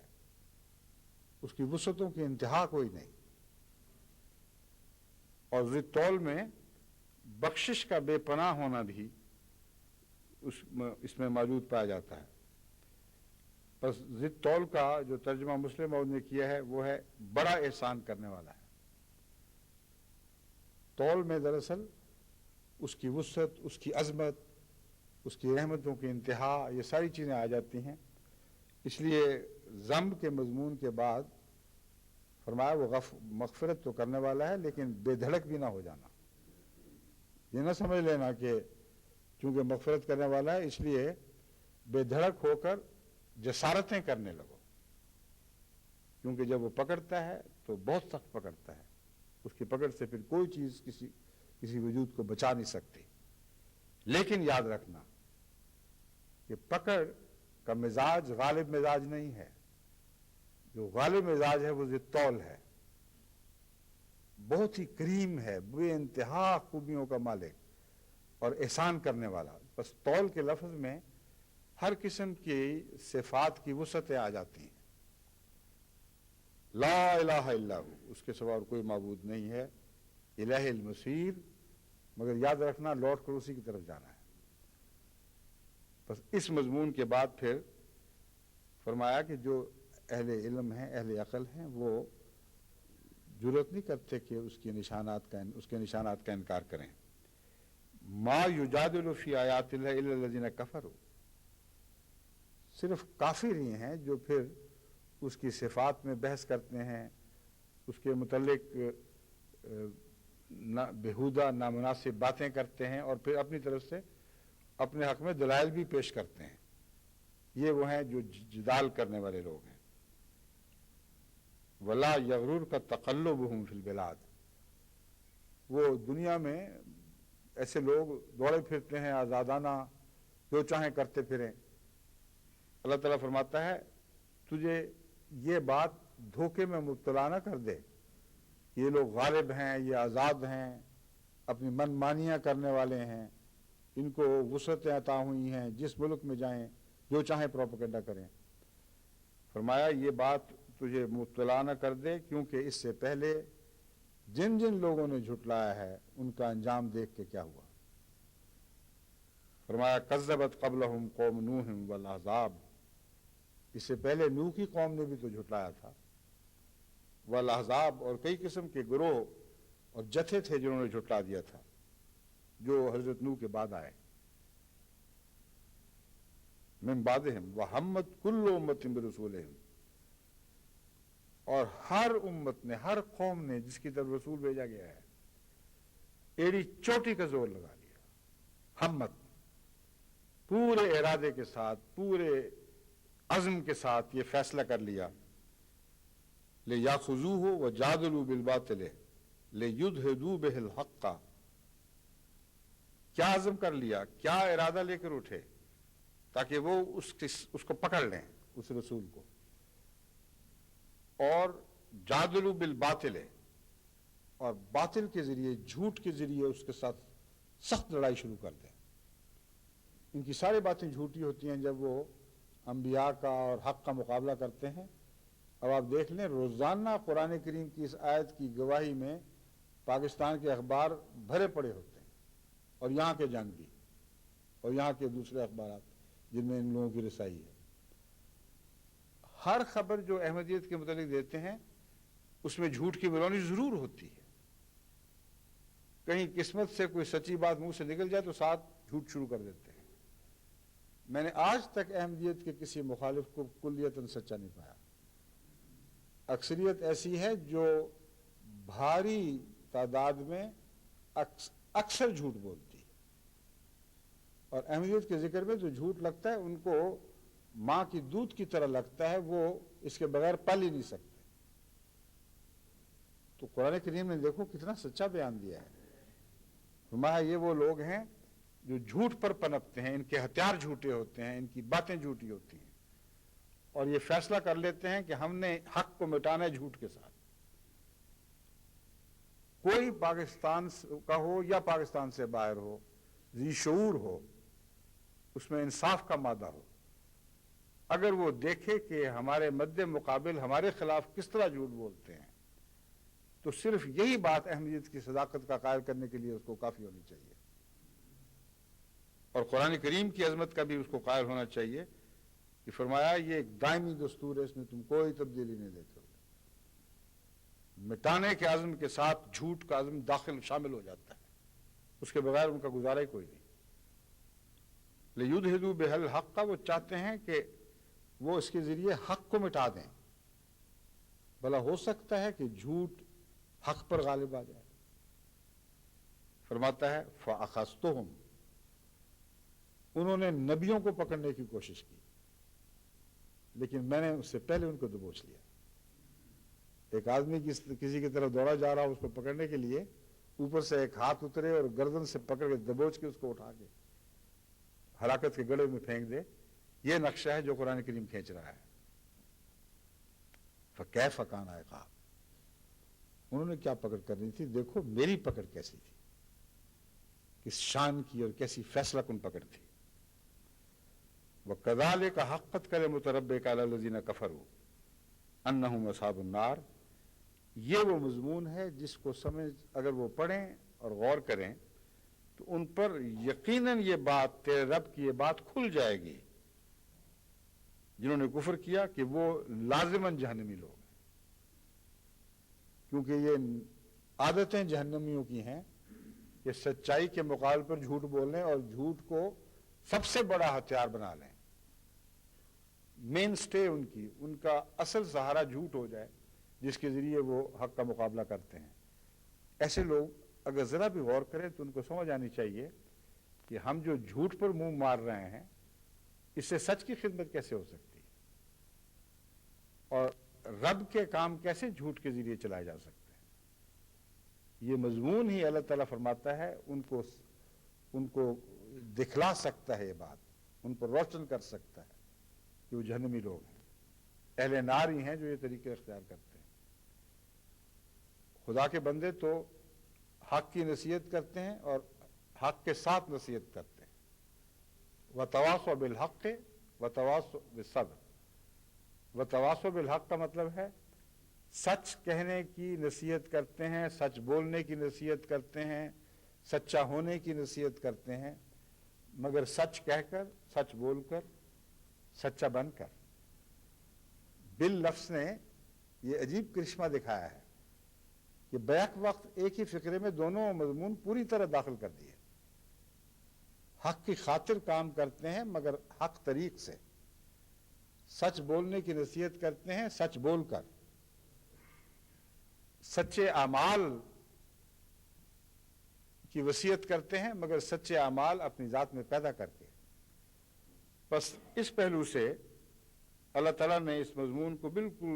Speaker 1: اس کی وسعتوں کی انتہا کوئی نہیں، اور ذی الطول میں بخشش کا بے پناہ ہونا بھی اس میں موجود پایا جاتا ہے۔ بس ذی الطول کا جو ترجمہ مسلم موعود نے کیا ہے وہ ہے بڑا احسان کرنے والا ہے۔ طول میں دراصل اس کی وسعت، اس کی عظمت، اس کی رحمتوں کی انتہا، یہ ساری چیزیں آ جاتی ہیں۔ اس لیے ذنب کے مضمون کے بعد فرمایا وہ مغفرت تو کرنے والا ہے لیکن بے دھڑک بھی نہ ہو جانا۔ یہ نہ سمجھ لینا کہ چونکہ مغفرت کرنے والا ہے اس لیے بے دھڑک ہو کر جسارتیں کرنے لگو، کیونکہ جب وہ پکڑتا ہے تو بہت سخت پکڑتا ہے، اس کی پکڑ سے پھر کوئی چیز کسی وجود کو بچا نہیں سکتی۔ لیکن یاد رکھنا کہ پکڑ کا مزاج غالب مزاج نہیں ہے، جو غالب مزاج ہے وہ ذی الطول ہے، بہت ہی کریم ہے، بے انتہا خوبیوں کا مالک اور احسان کرنے والا۔ بس طول کے لفظ میں ہر قسم کی صفات کی وسعتیں آ جاتی ہیں۔ لا الہ الا ہو، اس کے سوا اور کوئی معبود نہیں ہے، الہ المصیر، مگر یاد رکھنا لوٹ کر اسی کی طرف جانا ہے۔ بس اس مضمون کے بعد پھر فرمایا کہ جو اہل علم ہیں، اہل عقل ہیں، وہ جرأت نہیں کرتے کہ اس کے نشانات کا انکار کریں۔ ما یجادل فی آیات اللہ الا الذین کفروا، صرف کافر ہی ہیں جو پھر اس کی صفات میں بحث کرتے ہیں، اس کے متعلق بےہودہ نامناسب باتیں کرتے ہیں اور پھر اپنی طرف سے اپنے حق میں دلائل بھی پیش کرتے ہیں۔ یہ وہ ہیں جو جدال کرنے والے لوگ ہیں۔ ولا یغررک تقلبہم فی البلاد، وہ دنیا میں ایسے لوگ دوڑے پھرتے ہیں آزادانہ، جو چاہیں کرتے پھریں۔ اللہ تعالیٰ فرماتا ہے تجھے یہ بات دھوکے میں مبتلا نہ کر دے، یہ لوگ غالب ہیں، یہ آزاد ہیں، اپنی من مانیاں کرنے والے ہیں، ان کو وسعتیں عطا ہوئی ہیں، جس ملک میں جائیں جو چاہیں پروپیگنڈا کریں۔ فرمایا یہ بات تجھے مبتلا نہ کر دے، کیونکہ اس سے پہلے جن جن لوگوں نے جھٹلایا ہے ان کا انجام دیکھ کے کیا ہوا۔ فرمایا کذبت قبلہم قوم نوح والاحزاب، اس سے پہلے نوح کی قوم نے بھی تو جھٹلایا تھا، والاحزاب، اور کئی قسم کے گروہ اور جتھے تھے جنہوں نے جھٹلا دیا تھا جو حضرت نوح کے بعد آئے۔ من بعدہم وہمت کل امت برسولہم، اور ہر امت نے، ہر قوم نے جس کی طرف رسول بھیجا گیا ہے ایڑی چوٹی کا زور لگا لیا۔ ہمت پورے ارادے کے ساتھ، پورے عزم کے ساتھ یہ فیصلہ کر لیا، لِيَأْخُذُوهُ وَجَادِلُوا بِالْبَاطِلِ لِيُدْحِضُوا بِهِ الْحَقَّ، کیا عزم کر لیا، کیا ارادہ لے کر اٹھے تاکہ وہ اس کو پکڑ لیں، اس رسول کو، اور جادلوا بالباطل، اور باطل کے ذریعے، جھوٹ کے ذریعے اس کے ساتھ سخت لڑائی شروع کر دیں۔ ان کی ساری باتیں جھوٹی ہوتی ہیں جب وہ انبیاء کا اور حق کا مقابلہ کرتے ہیں۔ اب آپ دیکھ لیں، روزانہ قرآن کریم کی اس آیت کی گواہی میں پاکستان کے اخبار بھرے پڑے ہوتے ہیں، اور یہاں کے جنگ بھی، اور یہاں کے دوسرے اخبارات جن میں ان لوگوں کی رسائی ہے۔ ہر خبر جو احمدیت کے متعلق دیتے ہیں اس میں جھوٹ کی ملونی ضرور ہوتی ہے۔ کہیں قسمت سے کوئی سچی بات منہ سے نکل جائے تو ساتھ جھوٹ شروع کر دیتے ہیں۔ میں نے آج تک احمدیت کے کسی مخالف کو کلیتاً سچا نہیں پایا۔ اکثریت ایسی ہے جو بھاری تعداد میں اکثر جھوٹ بولتی ہے، اور احمدیت کے ذکر میں جو جھوٹ لگتا ہے ان کو ماں کی دودھ کی طرح لگتا ہے، وہ اس کے بغیر پل ہی نہیں سکتے۔ تو قرآن کریم نے دیکھو کتنا سچا بیان دیا ہے۔ فرمایا یہ وہ لوگ ہیں جو جھوٹ پر پنپتے ہیں، ان کے ہتھیار جھوٹے ہوتے ہیں، ان کی باتیں جھوٹی ہوتی ہیں، اور یہ فیصلہ کر لیتے ہیں کہ ہم نے حق کو مٹانا ہے جھوٹ کے ساتھ۔ کوئی پاکستان کا ہو یا پاکستان سے باہر ہو، ذی شعور ہو، اس میں انصاف کا مادہ ہو، اگر وہ دیکھے کہ ہمارے مد مقابل ہمارے خلاف کس طرح جھوٹ بولتے ہیں، تو صرف یہی بات احمدیت کی صداقت کا قائل کرنے کے لیے اس کو کافی ہونی چاہیے، اور قرآن کریم کی عظمت کا بھی اس کو قائل ہونا چاہیے کہ فرمایا یہ ایک دائمی دستور ہے، اس میں تم کوئی تبدیلی نہیں دیتے ہو۔ مٹانے کے عزم کے ساتھ جھوٹ کا عزم داخل شامل ہو جاتا ہے، اس کے بغیر ان کا گزارا ہی کوئی نہیں۔ لِيُدْحِضُوا بِهِ الْحَقَّ، وہ چاہتے ہیں کہ وہ اس کے ذریعے حق کو مٹا دیں۔ بھلا ہو سکتا ہے کہ جھوٹ حق پر غالب آ جائے؟ فرماتا ہے فَأَخَذْتُهُمْ، انہوں نے نبیوں کو پکڑنے کی کوشش کی، لیکن میں نے اس سے پہلے ان کو دبوچ لیا۔ ایک آدمی کسی کی طرف دوڑا جا رہا اس کو پکڑنے کے لیے، اوپر سے ایک ہاتھ اترے اور گردن سے پکڑ کے دبوچ کے اس کو اٹھا کے ہلاکت کے گڑھے میں پھینک دے، یہ نقشہ ہے جو قرآن کریم کھینچ رہا ہے۔ فَكَيْفَ كَانَ عِقَابِ، انہوں نے کیا پکڑ کرنی تھی، دیکھو میری پکڑ کیسی تھی، کس شان کی اور کیسی فیصلہ کن پکڑ تھی۔ وَكَذَلِكَ حَقَّتْ كَلِمَةُ رَبِّكَ عَلَى الَّذِينَ كَفَرُوا أَنَّهُمْ أَصْحَابُ النَّارِ، یہ وہ مضمون ہے جس کو سمجھ اگر وہ پڑھیں اور غور کریں تو ان پر یقیناً یہ بات، تیرے رب کی یہ بات کھل جائے گی، جنہوں نے کفر کیا، کہ وہ لازماً جہنمی لوگ ہیں، کیونکہ یہ عادتیں جہنمیوں کی ہیں کہ سچائی کے مقابل پر جھوٹ بولیں اور جھوٹ کو سب سے بڑا ہتھیار بنا لیں، مین سٹے ان کا اصل سہارا جھوٹ ہو جائے جس کے ذریعے وہ حق کا مقابلہ کرتے ہیں۔ ایسے لوگ اگر ذرا بھی غور کریں تو ان کو سمجھ آنی چاہیے کہ ہم جو جھوٹ پر منہ مار رہے ہیں اس سے سچ کی خدمت کیسے ہو سکتی ہے، اور رب کے کام کیسے جھوٹ کے ذریعے چلائے جا سکتے ہیں۔ یہ مضمون ہی اللہ تعالیٰ فرماتا ہے ان کو دکھلا سکتا ہے، یہ بات ان پر روشن کر سکتا ہے کہ وہ جہنمی لوگ ہیں، اہل نار ہی ہیں جو یہ طریقے اختیار کرتے ہیں۔ خدا کے بندے تو حق کی نصیحت کرتے ہیں اور حق کے ساتھ نصیحت کرتے ہیں۔ وَتَوَاصَوْا بِالْحَقِّ وَتَوَاصَوْا بِالصَّبْرِ، وَتَوَاصَوْا بِالْحَقِّ کا مطلب ہے سچ کہنے کی نصیحت کرتے ہیں، سچ بولنے کی نصیحت کرتے ہیں، سچا ہونے کی نصیحت کرتے ہیں، مگر سچ کہہ کر، سچ بول کر، سچا بن کر۔ بل لفظ نے یہ عجیب کرشمہ دکھایا ہے کہ بیک وقت ایک ہی فقرے میں دونوں مضمون پوری طرح داخل کر دیے۔ حق کی خاطر کام کرتے ہیں مگر حق طریق سے، سچ بولنے کی نصیحت کرتے ہیں سچ بول کر، سچے اعمال کی وصیت کرتے ہیں مگر سچے اعمال اپنی ذات میں پیدا کر کے۔ بس اس پہلو سے اللہ تعالیٰ نے اس مضمون کو بالکل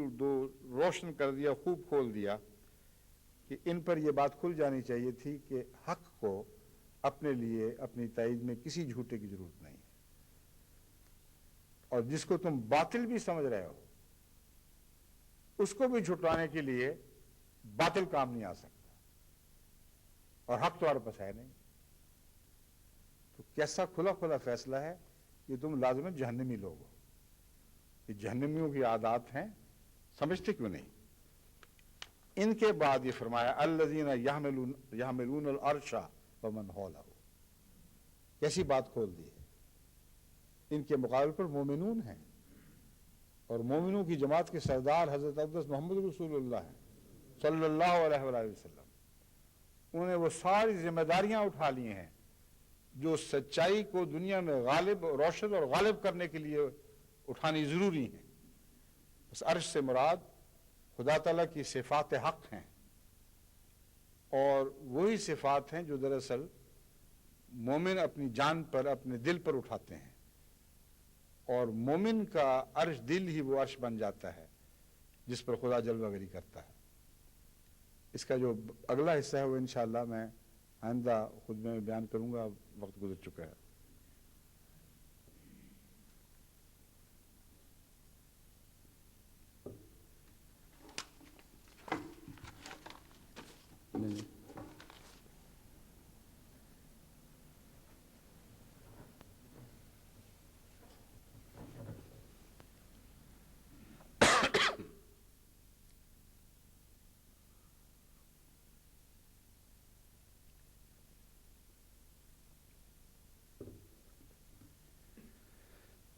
Speaker 1: روشن کر دیا، خوب کھول دیا کہ ان پر یہ بات کھل جانی چاہیے تھی کہ حق کو اپنے لیے اپنی تائید میں کسی جھوٹے کی ضرورت نہیں، اور جس کو تم باطل بھی سمجھ رہے ہو اس کو بھی جھٹلانے کے لیے باطل کام نہیں آ سکتا، اور حق تمہارے پاس ہے نہیں۔ تو کیسا کھلا کھلا فیصلہ ہے کہ تم لازماً جہنمی لوگ ہو۔ یہ جہنمیوں کی عادات ہیں، سمجھتے کیوں نہیں؟ ان کے بعد یہ فرمایا الذین یحملون العرش ومن حولہ، کیسی بات کھول دی ہے۔ ان کے مقابل پر مومنون ہیں، اور مومنوں کی جماعت کے سردار حضرت اقدس محمد رسول اللہ ہیں صلی اللہ علیہ وآلہ وسلم۔ انہوں نے وہ ساری ذمہ داریاں اٹھا لی ہیں جو سچائی کو دنیا میں غالب، روشن اور غالب کرنے کے لیے اٹھانی ضروری ہیں۔ بس عرش سے مراد خدا تعالیٰ کی صفات حق ہیں، اور وہی صفات ہیں جو دراصل مومن اپنی جان پر، اپنے دل پر اٹھاتے ہیں، اور مومن کا عرش دل ہی وہ عرش بن جاتا ہے جس پر خدا جلوہ گری کرتا ہے۔ اس کا جو اگلا حصہ ہے وہ انشاءاللہ میں آئندہ خطبے میں بیان کروں گا، وقت گزر چکا ہے۔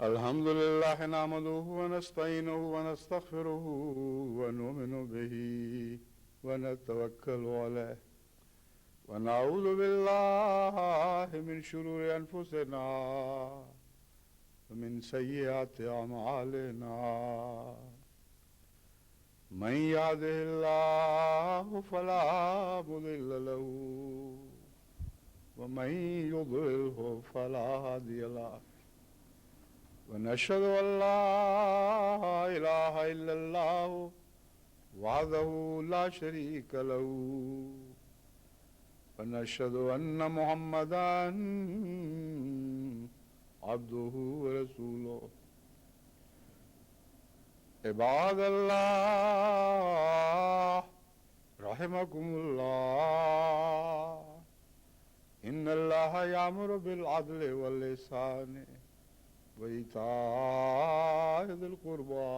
Speaker 1: الحمد لله نحمده ونستعينه ونستغفره ونؤمن به ونتوكل عليه ونعوذ بالله من شرور أنفسنا ومن سيئات أعمالنا من يهده الله فلا مضل له ومن يضلله فلا هادي له ونشهد أن لا إله إلا الله وحده لا شريك له ونشهد أن محمدا عبده ورسوله عباد الله رحمكم الله إن الله يأمر بالعدل والإحسان وإيتاء ذي القربى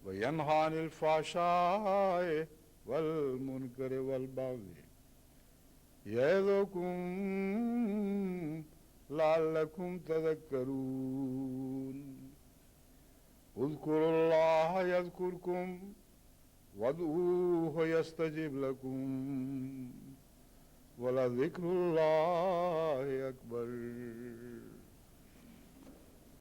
Speaker 1: وينهى عن الفحشاء والمنكر والبغي يعظكم لعلكم تذكرون اذكروا الله يذكركم وادعوه يستجب لكم ولذكر الله أكبر